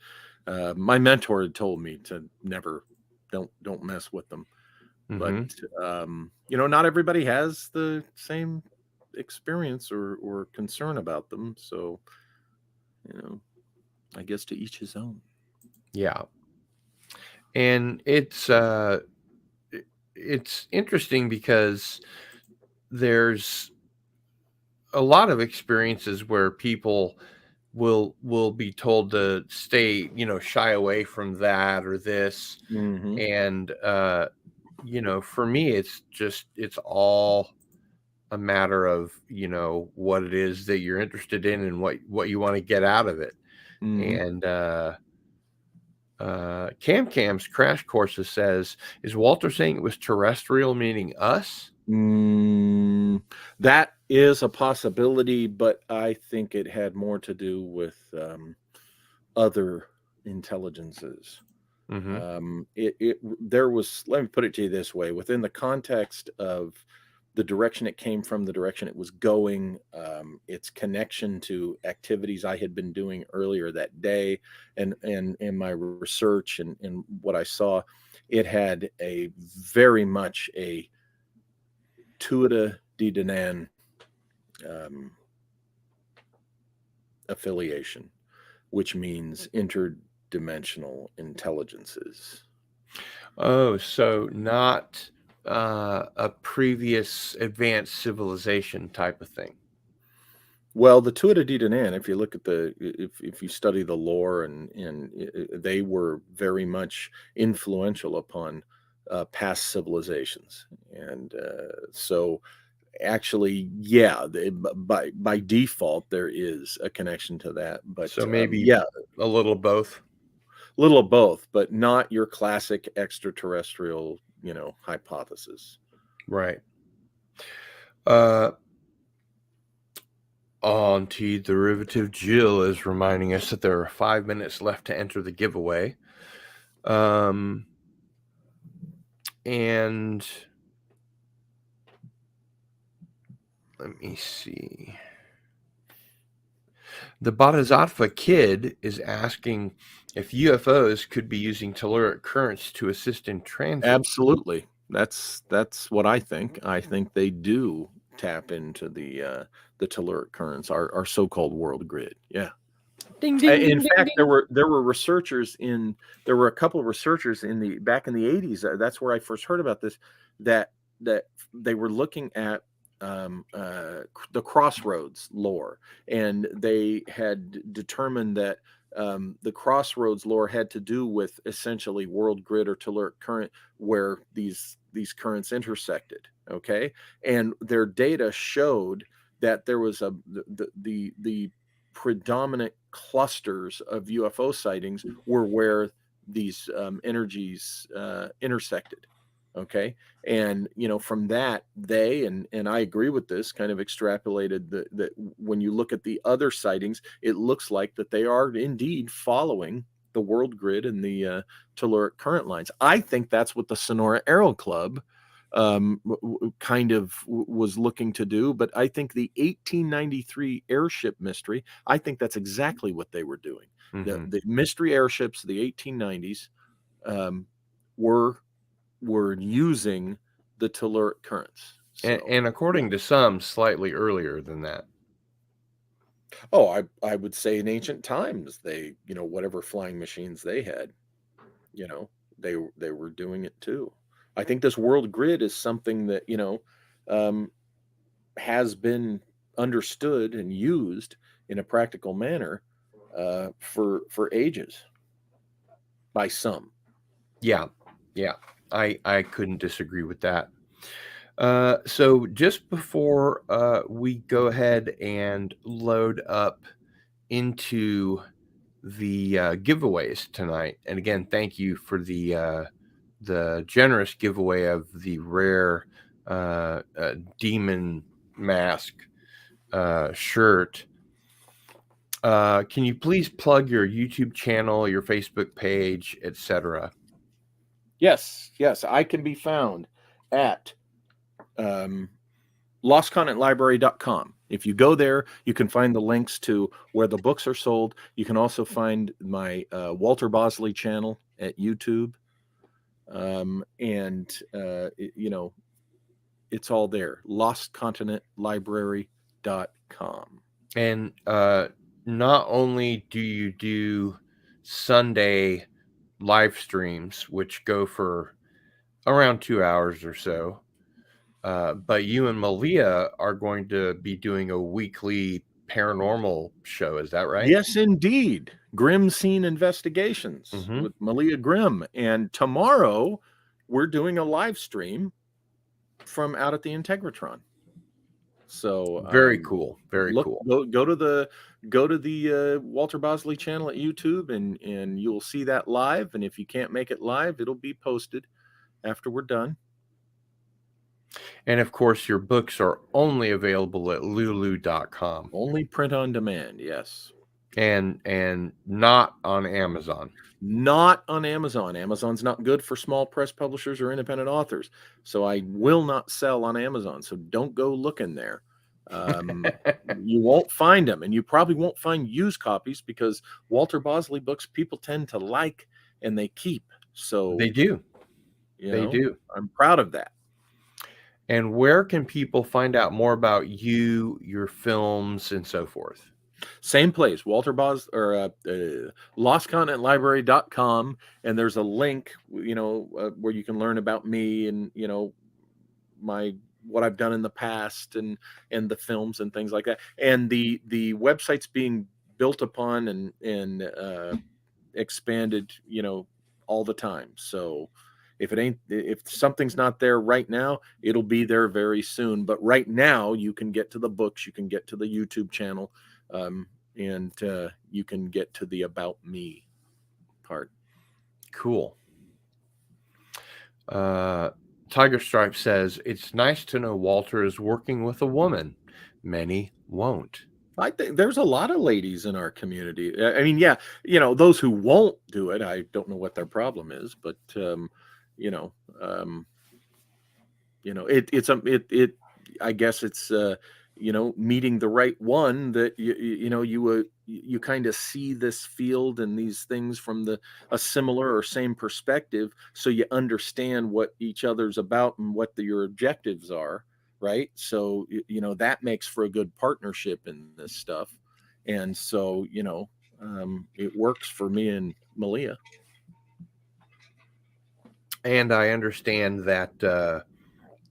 My mentor had told me to never, don't mess with them. But not everybody has the same experience or concern about them. So, I guess to each his own.
Yeah. And it's interesting because there's a lot of experiences where people will be told to stay, shy away from that or this. And for me, it's all a matter of what it is that you're interested in and what you want to get out of it. And Cam's Crash Courses says, is Walter saying it was terrestrial, meaning us?
That is a possibility, but I think it had more to do with other intelligences. There was, let me put it to you this way, within the context of the direction it came from, the direction it was going, its connection to activities I had been doing earlier that day, and in my research and what I saw, it had a very much a Tuatha De Danann affiliation, which means interdimensional intelligences.
Oh, so not a previous advanced civilization type of thing.
Well, the Tuatha De Danann, if you look at if you study the lore, and they were very much influential upon past civilizations, and so actually, yeah, by default there is a connection to that. But
so maybe a little both.
little of both, but not your classic extraterrestrial, hypothesis.
Right. Anti-derivative Jill is reminding us that there are 5 minutes left to enter the giveaway. And let me see. The Bodhisattva Kid is asking if UFOs could be using telluric currents to assist in transit.
Absolutely. That's what I think. I think they do tap into the telluric currents, our so-called world grid. Yeah.
Ding, ding,
In
ding,
fact,
ding.
there were a couple of researchers back in the 80s. That's where I first heard about this, that they were looking at the crossroads lore, and they had determined that the crossroads lore had to do with essentially world grid or telluric current, where these currents intersected. Okay, and their data showed that there was the predominant clusters of UFO sightings were where these energies intersected. Okay, and from that, they and I agree with this, kind of extrapolated that when you look at the other sightings, it looks like that they are indeed following the world grid and the telluric current lines. I think that's what the Sonora Aero Club kind of was looking to do, but I think the 1893 airship mystery, I think that's exactly what they were doing.
Mm-hmm.
The mystery airships of the 1890s were using the telluric currents. So,
And according to some, slightly earlier than that.
Oh, I would say in ancient times, they, whatever flying machines they had, they were doing it too. I think this world grid is something that, has been understood and used in a practical manner for ages by some.
Yeah. I couldn't disagree with that. So just before we go ahead and load up into the giveaways tonight, and again, thank you for the generous giveaway of the rare demon mask shirt. Can you please plug your YouTube channel, your Facebook page, etc.?
Yes, I can be found at lostcontentlibrary.com. If you go there, you can find the links to where the books are sold. You can also find my Walter Bosley channel at YouTube. It's all there. lostcontentlibrary.com.
And not only do you do Sunday live streams, which go for around 2 hours or so, but you and Malia are going to be doing a weekly paranormal show. Is that right?
Yes, indeed. Grim Scene Investigations with Malia Grimm. And tomorrow we're doing a live stream from out at the Integratron. So
very cool. Very cool.
Go to the Walter Bosley channel at YouTube and you'll see that live. And if you can't make it live, it'll be posted after we're done.
And of course, your books are only available at lulu.com.
Only print on demand, yes.
And not on Amazon.
Not on Amazon. Amazon's not good for small press publishers or independent authors. So I will not sell on Amazon. So don't go looking there. You won't find them, and you probably won't find used copies because Walter Bosley books people tend to like and they keep. So
they do.
They do. I'm proud of that.
And where can people find out more about you, your films, and so forth?
Same place, Walter Bosley or lostcontentlibrary.com, and there's a link, where you can learn about me and what I've done in the past and the films and things like that. And the website's being built upon and expanded, all the time. So if something's not there right now, it'll be there very soon. But right now, you can get to the books, you can get to the YouTube channel, and you can get to the About Me part.
Cool. Tiger Stripe says, it's nice to know Walter is working with a woman. Many won't.
I think there's a lot of ladies in our community. I mean, yeah, those who won't do it, I don't know what their problem is, but I guess it's meeting the right one that you kind of see this field and these things from a similar or same perspective, so you understand what each other's about and what your objectives are. Right. So, that makes for a good partnership in this stuff. And so, it works for me and Malia.
And I understand that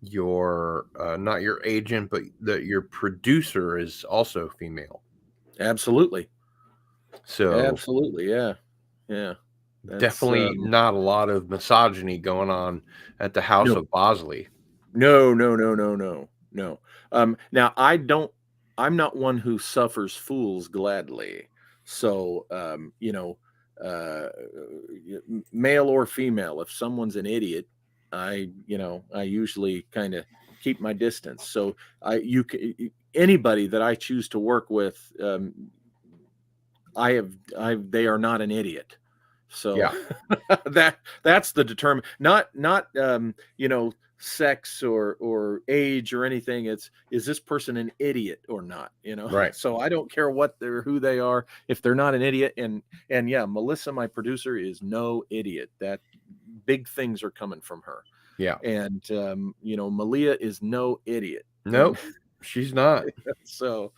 your not your agent, but your producer is also female.
Absolutely.
So
absolutely. Yeah. Yeah.
That's, definitely not a lot of misogyny going on at the House of Bosley.
No. Now I'm not one who suffers fools gladly. So, male or female, if someone's an idiot, I usually kind of keep my distance. So anybody that I choose to work with, they are not an idiot. So yeah. that's the determine, not sex or age or anything. Is this person an idiot or not?
Right.
So I don't care who they are, if they're not an idiot. And yeah, Melissa, my producer, is no idiot. That big things are coming from her.
Yeah.
And Malia is no idiot.
Nope, she's not.
So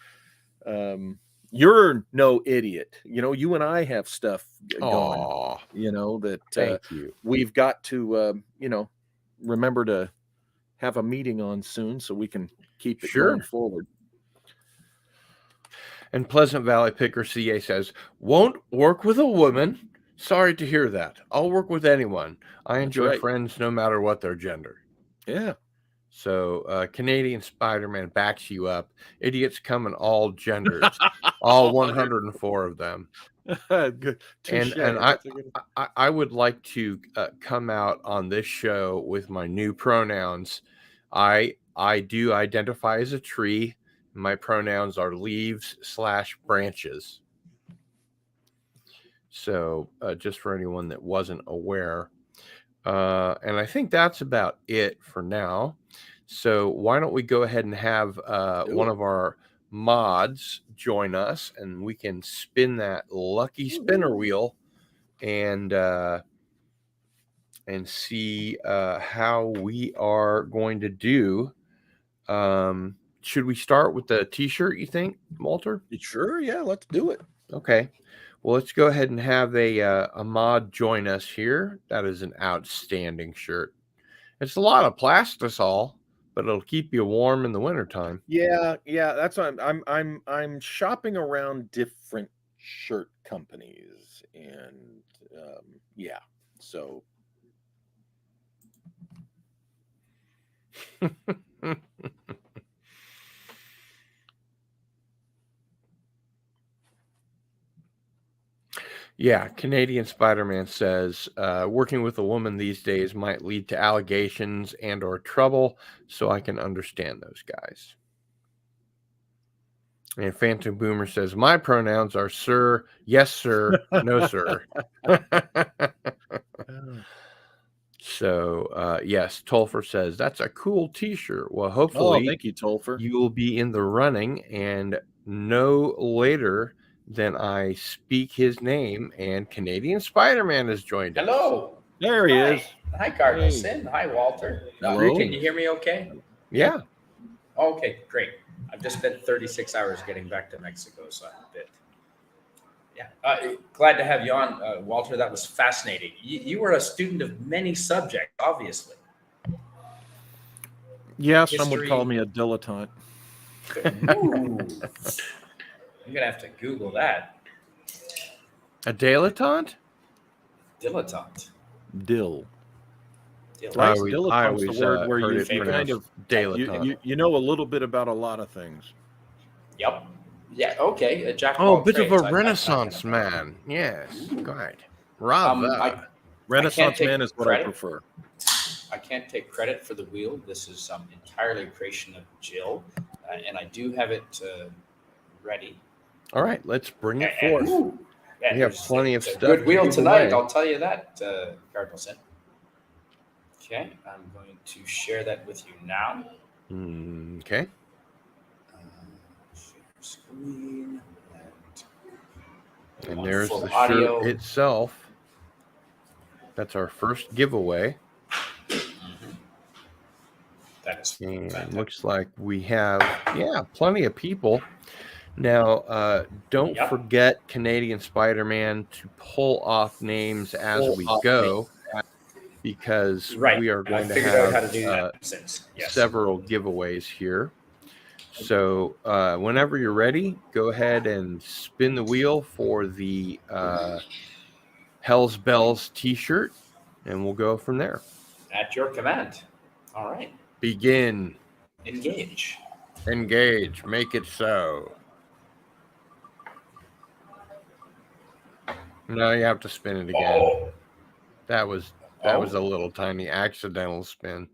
you're no idiot. You and I have stuff going, that we've got to remember to have a meeting on soon so we can keep it going forward.
And Pleasant Valley Picker CA says, won't work with a woman. Sorry to hear that. I'll work with anyone. I enjoy friends no matter what their gender.
Yeah.
So Canadian Spider-Man backs you up. Idiots come in all genders, all 104 of them.
Good.
And I would like to come out on this show with my new pronouns. I do identify as a tree. My pronouns are leaves/branches. So just for anyone that wasn't aware. And I think that's about it for now. So why don't we go ahead and have one of our mods join us, and we can spin that lucky spinner wheel and see how we are going to do. Should we start with the t-shirt, you think, Walter?
Sure, yeah, let's do it.
Okay. Well, let's go ahead and have a mod join us here. That is an outstanding shirt. It's a lot of plastisol, but it'll keep you warm in the wintertime.
Yeah, that's what I'm shopping around different shirt companies, and yeah, so
yeah, Canadian Spider-Man says, working with a woman these days might lead to allegations and or trouble, so I can understand those guys. And Phantom Boomer says, my pronouns are sir, yes, sir, no, sir. So, yes, Tolfer says, that's a cool t-shirt. Well, hopefully
thank you, Tolfer.
You will be in the running, and no later than I speak his name, and Canadian Spider-Man has joined us.
Hello.
There he is.
Hi, Cardinal Sin. Hi, Walter.
Hello.
Can you hear me okay?
Yeah.
Okay, great. I've just spent 36 hours getting back to Mexico, so I'm a bit. Yeah. Glad to have you on, Walter. That was fascinating. You were a student of many subjects, obviously.
Yeah, some would call me a dilettante.
Ooh. I'm going to have to Google that.
A dilettante?
Dilettante.
Dill.
I
Dilettante's
always
the word where you
kind of dilettante.
You know a little bit about a lot of things.
Yep. Yeah, okay.
A bit of a Renaissance man. Yes, right. Rather.
Renaissance
take
man is what I
credit.
prefer.
I can't take credit for the wheel. This is entirely a creation of Jill, and I do have it ready.
All right, let's bring it
And,
forth.
ooh, yeah,
We have
there's-
plenty of
it's a
stuff
good
to
wheel
give
tonight.
away.
I'll tell you that, Cardinal Sin. Okay, I'm going to share that with you now.
Okay.
Share screen
And there's
full
the
audio.
shirt itself. That's our first giveaway.
That is
And
fantastic.
looks like we have, plenty of people. Now, don't
Yep.
forget Canadian Spider-Man to pull off names as we go, because
Right.
we are
I
going to
figured out how
have
to do that since. Yes.
several giveaways here. So whenever you're ready, go ahead and spin the wheel for the Hell's Bells t-shirt, and we'll go from there.
At your command. All right.
Begin.
Engage.
Engage. Make it so. No, you have to spin it again.
Oh.
That was a little tiny accidental spin.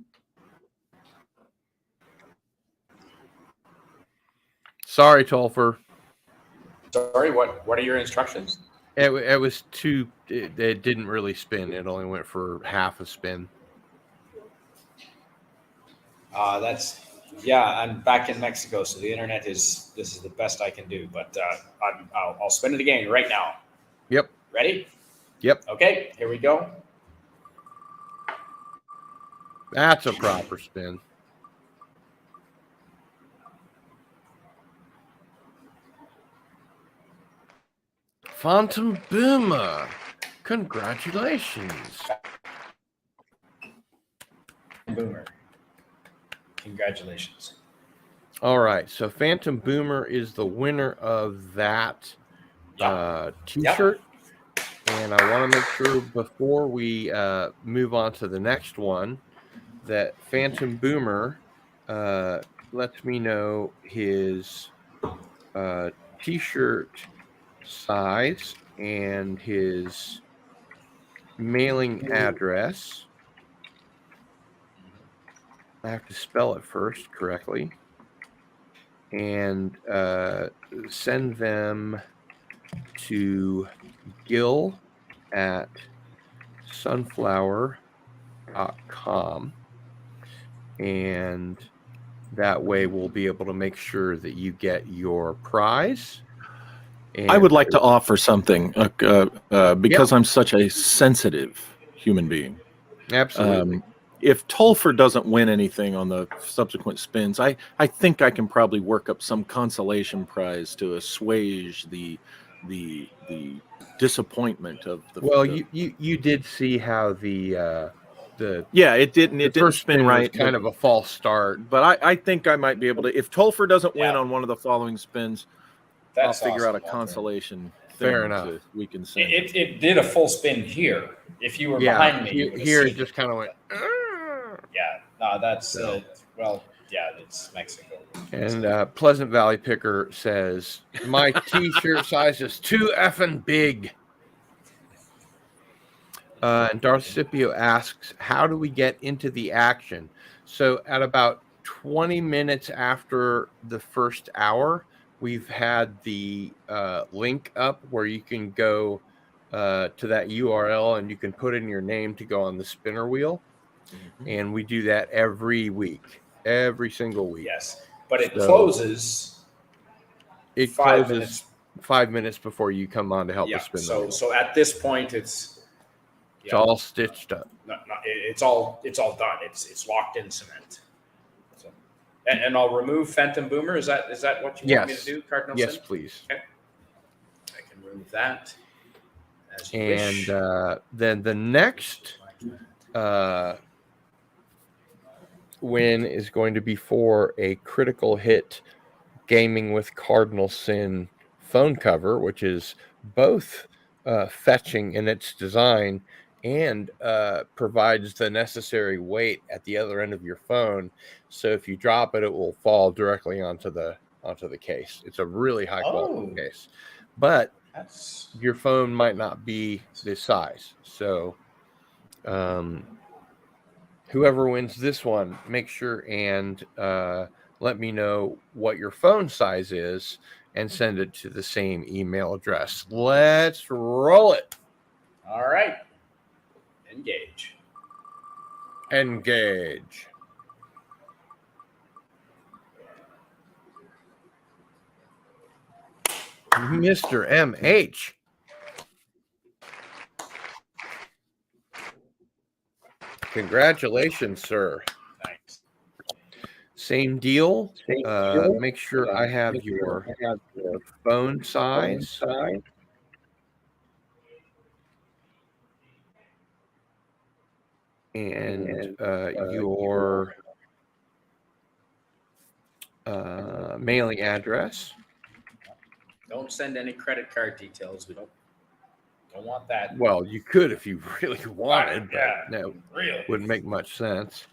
Sorry, Tolfer.
Sorry, what are your instructions?
It was too. It didn't really spin. It only went for half a spin.
I'm back in Mexico, so the internet this is the best I can do, but I'll spin it again right now.
Yep.
Ready?
Yep.
Okay, here we go.
That's a proper spin. Phantom Boomer. Congratulations.
Boomer. Congratulations.
All right. So Phantom Boomer is the winner of that t-shirt. And I want to make sure before we move on to the next one that Phantom Boomer lets me know his t-shirt size and his mailing address. I have to spell it first correctly. And send them to gil@sunflower.com, and that way we'll be able to make sure that you get your prize. And
I would like to offer something because I'm such a sensitive human being.
Absolutely.
If Tolfer doesn't win anything on the subsequent spins, I think I can probably work up some consolation prize to assuage the disappointment of the.
Well, you did see how the
it didn't
first
spin right.
Was kind of a false start,
but I think I might be able to. If Tolfer doesn't win
Yeah.
on one of the following spins, I'll figure out a consolation.
Fair enough.
We can send.
It did a full spin here. If you were behind me, you would have
here
seen
it just kind of went.
Yeah, no, that's it's Mexico.
And Pleasant Valley Picker says, my t-shirt size is too effing big. And Darth Scipio asks, how do we get into the action? So at about 20 minutes after the first hour, we've had the link up where you can go to that URL and you can put in your name to go on the spinner wheel. Mm-hmm. And we do that every week, every single week.
Yes, but it closes.
It closes 5 minutes before you come on to help us spin.
So at this point, it's
all stitched up.
No, it's all done. It's locked in cement. So, and I'll remove Phantom Boomer. Is that what you want me to do, Cardinal?
Yes, please.
Okay. I can remove that. As you
and
wish.
Then the next win is going to be for a critical hit Gaming with Cardinal Sin phone cover, which is both fetching in its design and provides the necessary weight at the other end of your phone. So if you drop it, it will fall directly onto the case. It's a really high quality case, but your phone might not be this size. So whoever wins this one, make sure and let me know what your phone size is and send it to the same email address. Let's roll it.
All right. Engage.
Engage. Mr. MH. Congratulations, sir.
Thanks.
Same deal. Make sure I have your phone size. And your mailing address.
Don't send any credit card details. We don't want that.
Well, you could if you really wanted, but no,
Really?
wouldn't make much sense.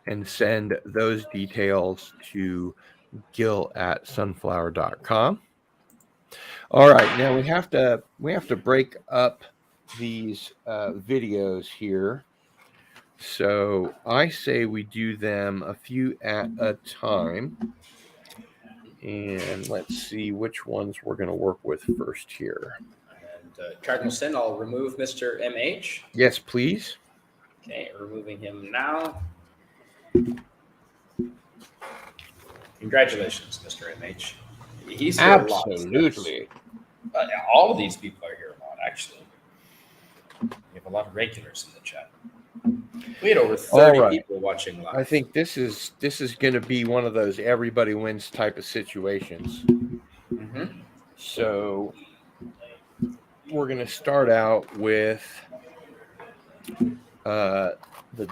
And send those details to gil@sunflower.com. All right, now we have to break up these videos here. So I say we do them a few at a time. And let's see which ones we're going to work with first here.
And Cardinal Sin, I'll remove Mr. MH.
Yes, please.
Okay, removing him now. Congratulations, Mr. MH. He's here
Absolutely.
a lot. All of these people are here a lot, actually. We have a lot of regulars in the chat. We had over 30 people watching live.
I think this is going to be one of those everybody wins type of situations.
Mm-hmm.
So we're going to start out with the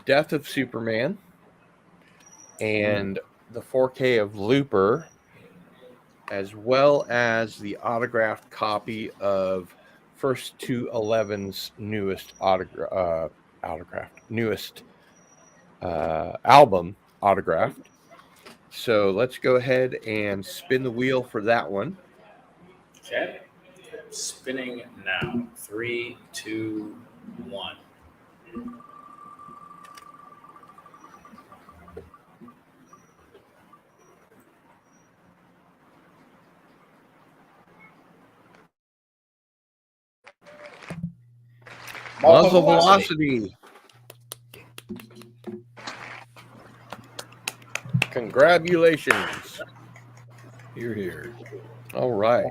death of Superman and the 4K of Looper, as well as the autographed copy of First 211's newest album autographed. So let's go ahead and spin the wheel for that one.
Okay. Spinning now. 3, 2, 1.
Muzzle velocity. Congratulations.
You're here.
All right.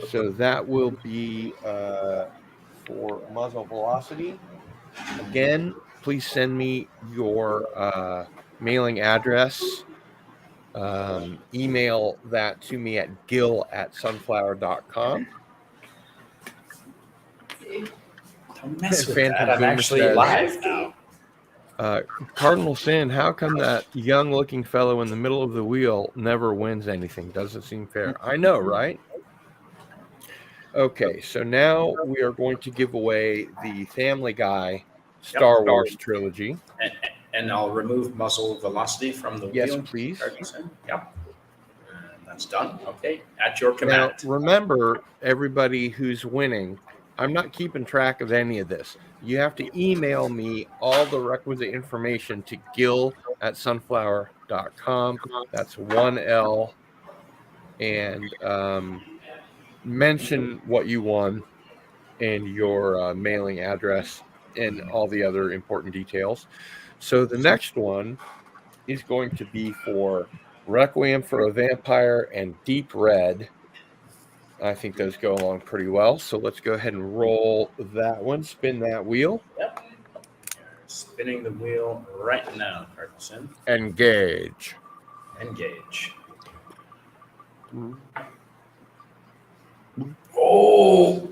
So that will be for muzzle velocity. Again, please send me your mailing address. Email that to me at gil@sunflower.com.
Don't mess with
Phantom
that. I'm
Boom
actually
says,
live now.
Cardinal Sin, how come that young-looking fellow in the middle of the wheel never wins anything? Doesn't seem fair. I know, right? Okay, so now we are going to give away the Family Guy Star Wars trilogy.
And I'll remove muzzle velocity from the wheel.
Yes, please.
Yep. And that's done. Okay. At your command.
Now, remember, everybody who's winning, I'm not keeping track of any of this. You have to email me all the requisite information to gil@sunflower.com. That's 1L. And mention what you won and your mailing address and all the other important details. So the next one is going to be for Requiem for a Vampire and Deep Red. I think those go along pretty well. So let's go ahead and roll that one. Spin that wheel.
Yep. Spinning the wheel right now, Cardinal.
Engage.
Engage. Oh!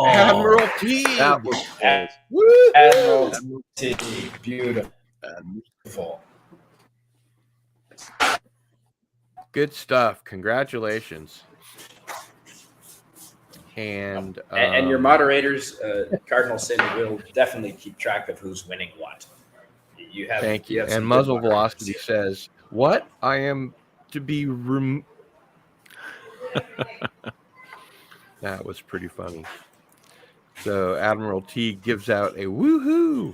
Admiralty.
That was
Admiralty. Beautiful.
Good stuff. Congratulations. And
your moderators, Cardinal Sin, will definitely keep track of who's winning what. You have.
Thank you.
You have some
And
good
muzzle
moderators.
velocity says, "What? I am to be That was pretty funny. So Admiral T gives out a woohoo.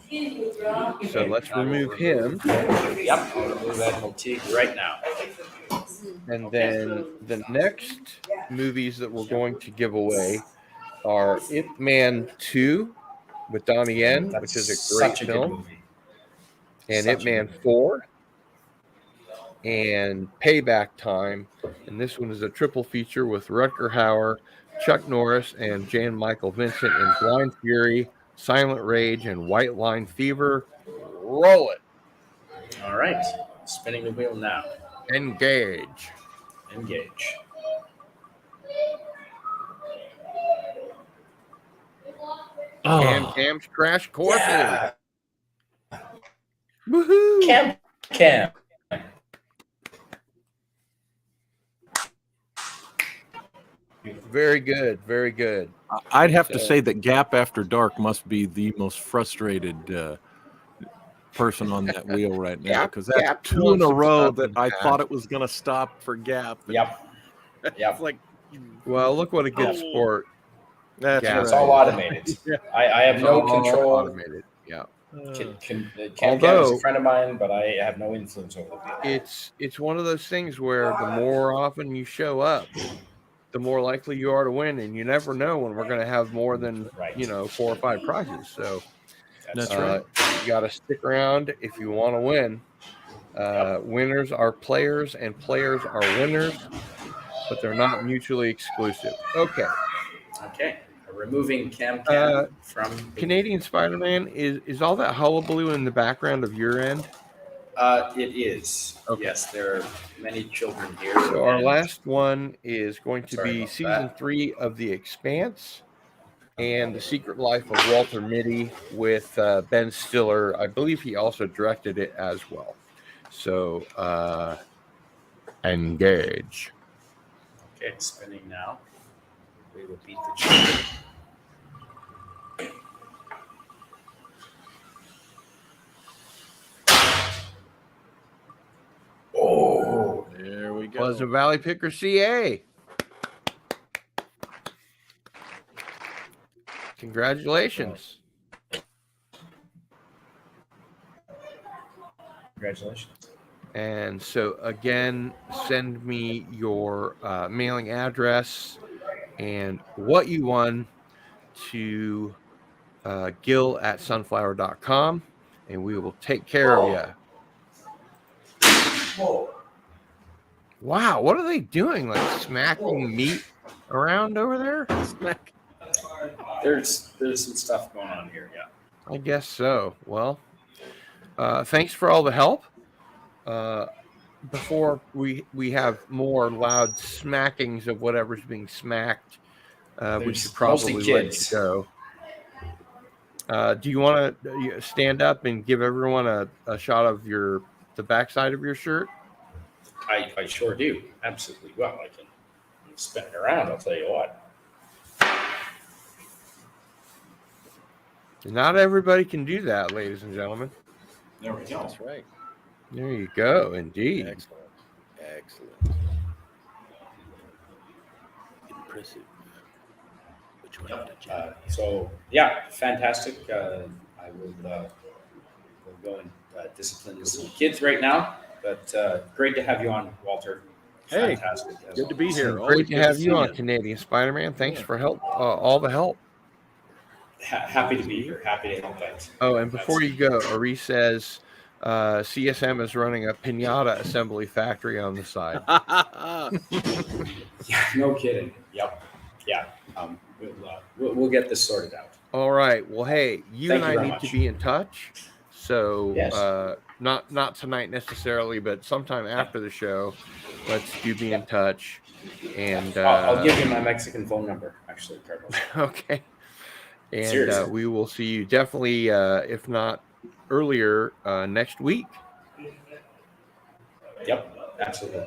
So let's remove him.
Yep, I'll remove Admiral Teague right now.
And then the next movies that we're going to give away are Ip Man 2 with Donnie Yen, which is a great
such a good
film,
movie.
and
Such
Ip
a
Man
good movie.
4 and Payback Time. And this one is a triple feature with Rutger Hauer, Chuck Norris, and Jan Michael Vincent in Blind Fury, Silent Rage, and White Line Fever. Roll it.
All right, spinning the wheel now.
Engage.
Engage.
Cam's Crash Courses.
Yeah.
Woohoo!
Cam.
Very good. Very good.
I'd have to say that Gap After Dark must be the most frustrated person on that wheel right now, because that's
Gap
2 in a
wants to
row
stop
that
and
I
pass.
thought it was going to stop for Gap. And
Yep. Yep.
It's like,
Well, look what a good sport.
that's
Gap
It's
right.
all automated. I have no
All
control.
Automated. Yeah.
Cam is
Although-
a friend of mine, but I have no influence over the wheel.
It's one of those things where the more often you show up, the more likely you are to win, and you never know when we're going to have more than
Right.
4 or 5 prizes. So
That's
right.
you got to stick around if you want to win. Winners are players, and players are winners, but they're not mutually exclusive. Okay.
Okay. Removing Cam from
Canadian Spider-Man, is all that hullabaloo in the background of your end?
It is.
Okay.
Yes, there are many children here.
So our
and-
last one is going to
Sorry
be
about
season
that.
3 of The Expanse and The Secret Life of Walter Mitty with Ben Stiller. I believe he also directed it as well. So engage.
Okay, it's spinning now. We will beat the children. Oh,
There we go.
Pleasant Valley Picker CA. Congratulations.
congratulations.
And so again, send me your mailing address and what you won to gil@sunflower.com, and we will take care of you.
Whoa.
Wow, what are they doing? Like smacking meat around over there?
There's some stuff going on here, yeah.
I guess so. Well, thanks for all the help. Before we have more loud smackings of whatever's being smacked, we
There's
should probably
mostly
let
kids.
you go. Do you want to stand up and give everyone a shot of the backside of your shirt?
I sure do. Absolutely. Well, I can spin it around, I'll tell you what.
Not everybody can do that, ladies and gentlemen.
There we go.
That's right.
There you go. Indeed.
Excellent. Excellent. Impressive. Which one did you
So, yeah, fantastic. I will go and discipline some kids right now. But great to have you on, Walter.
Hey,
Fantastic. as
good to be
always.
here.
Great
Always
to
good
have
see
you on, Canadian Spider-Man. Thanks for all the help.
Happy to be here. Happy to help out.
Oh, and before you go, Ari says CSM is running a pinata assembly factory on the side.
Yeah, no kidding. Yep. Yeah. We'll get this sorted out.
All right. Well, hey, you
Thank
and
you
I
very
need
much.
to be in touch. So
Yes.
not tonight necessarily, but sometime after the show, let's be in touch. And
I'll give you my Mexican phone number, actually, Cardinal.
okay. And
Seriously.
we will see you definitely, if not earlier, next week.
Yep, absolutely.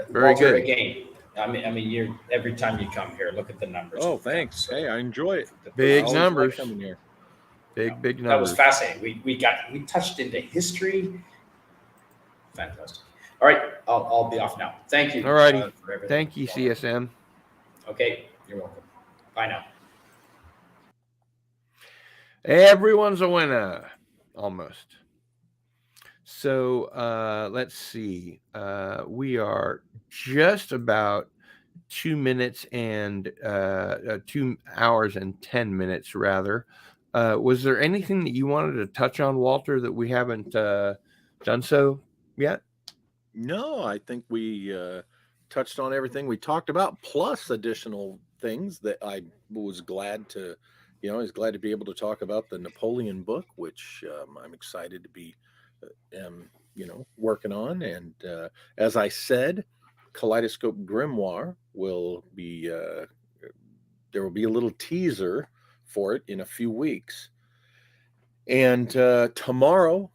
Very
Walter,
good.
Again, I mean, you're every time you come here, look at the numbers.
Oh, thanks. Hey, I enjoy it.
Big
I always
numbers.
like coming here.
Big
That
numbers.
was fascinating. We touched into history. Fantastic. All right, I'll be off now. Thank you.
All righty.
For everything.
Thank you, CSM.
Okay, you're welcome. Bye now.
Everyone's a winner, almost. So let's see. We are just about 2 minutes and 2 hours and 10 minutes, rather. Was there anything that you wanted to touch on, Walter, that we haven't done so yet?
No, I think we touched on everything we talked about, plus additional things that I was glad to, I was glad to be able to talk about the Napoleon book, which I'm excited to be, working on. And as I said, Kaleidoscope Grimoire will be, there will be a little teaser for it in a few weeks. And tomorrow,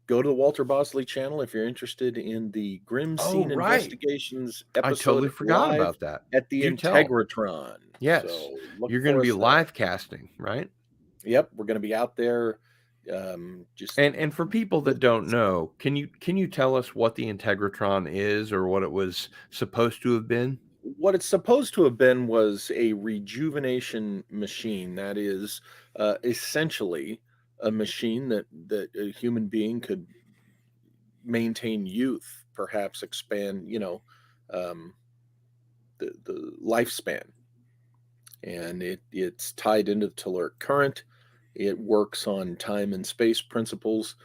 go to the Walter Bosley channel if you're interested in the Grim Scene Investigations episode.
I totally forgot about that.
At the Integratron.
Yes.
So
you're going to be live casting, right?
Yep. We're going to be out there.
And for people that don't know, can you tell us what the Integratron is, or what it was supposed to have been?
What it's supposed to have been was a rejuvenation machine. That is essentially a machine that a human being could maintain youth, perhaps expand, the lifespan. And it's tied into the Telluric current. It works on time and space principles.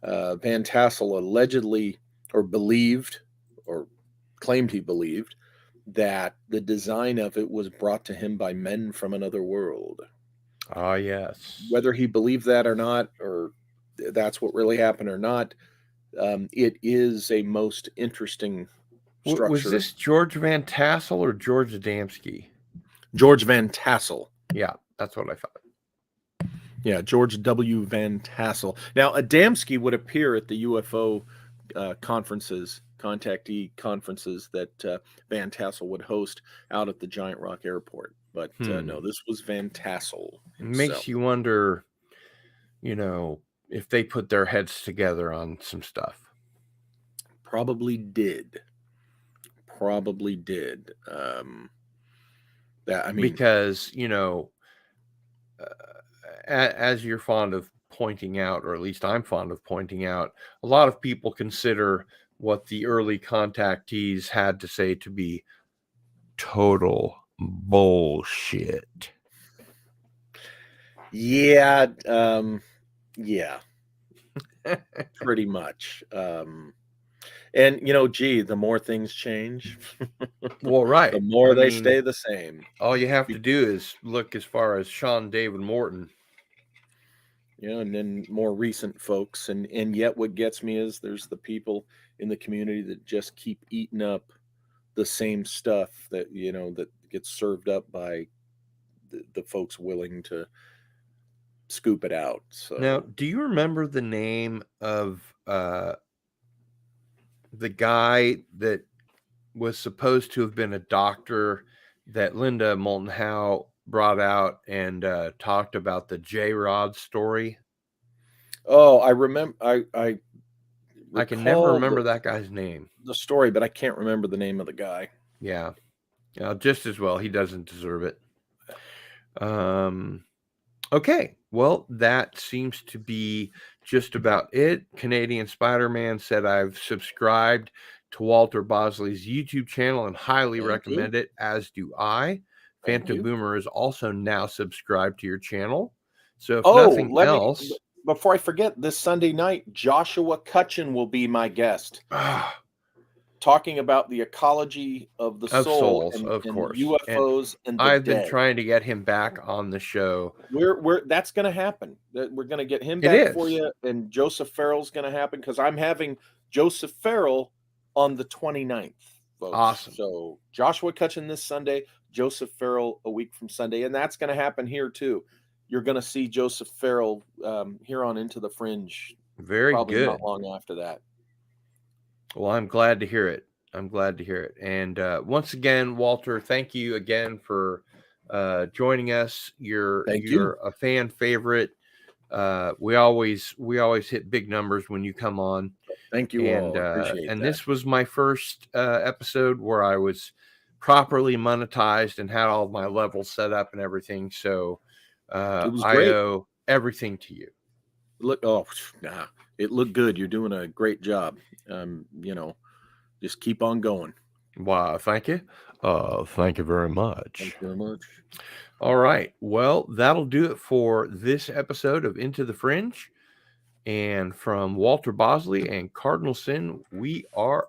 Van Tassel allegedly, or believed, or claimed he believed, that the design of it was brought to him by men from another world.
Ah, yes.
Whether he believed that or not, or that's what really happened or not, it is a most interesting structure.
Was this George Van Tassel or George Adamski?
George Van Tassel.
Yeah, that's what I thought.
Yeah, George W. Van Tassel. Now, Adamski would appear at the UFO contactee conferences that Van Tassel would host out at the Giant Rock Airport. But no, this was Van Tassel himself.
Makes you wonder, if they put their heads together on some stuff.
Probably did.
Because, as you're fond of pointing out, or at least I'm fond of pointing out, a lot of people consider what the early contactees had to say to be total bullshit.
Yeah, pretty much. And the more things change,
well, right,
the more they stay the same.
All you have to do is look as far as Sean David Morton.
And then more recent folks, and yet what gets me is there's the people in the community that just keep eating up the same stuff that that gets served up by the folks willing to scoop it out. So
now, do you remember the name of the guy that was supposed to have been a doctor that Linda Moulton Howe brought out and talked about the J-Rod story?
Oh, I remember. I
can never remember that guy's name.
The story, but I can't remember the name of the guy.
Yeah. Just as well. He doesn't deserve it. Okay. Well, that seems to be just about it. Canadian Spider-Man said, I've subscribed to Walter Bosley's YouTube channel and highly recommend it, as do I. Phantom Boomer is also now subscribed to your channel. So if nothing else...
Before I forget, this Sunday night, Joshua Cutchin will be my guest. Talking about the ecology of the soul,
souls, of course,
UFOs, and the
I've
dead.
been trying to get him back on the show.
That's going to happen. We're going to get him back for you, and Joseph Farrell's going to happen, because I'm having Joseph Farrell on the 29th. Folks.
Awesome.
So Joshua Cutchin this Sunday, Joseph Farrell a week from Sunday, and that's going to happen here too. You're going to see Joseph Farrell here on Into the Fringe.
Very
probably
good.
Not long after that.
Well, I'm glad to hear it. And once again, Walter, thank you again for joining us. You're a fan favorite. We always hit big numbers when you come on.
Thank you all. Appreciate
and
that.
This was my first episode where I was properly monetized and had all my levels set up and everything. So
It was
I
great.
owe everything to you.
It looked good. You're doing a great job. Just keep on going.
Wow, thank you. Thank you very much.
Thank you very much.
All right. Well, that'll do it for this episode of Into the Fringe. And from Walter Bosley and Cardinal Sin, we are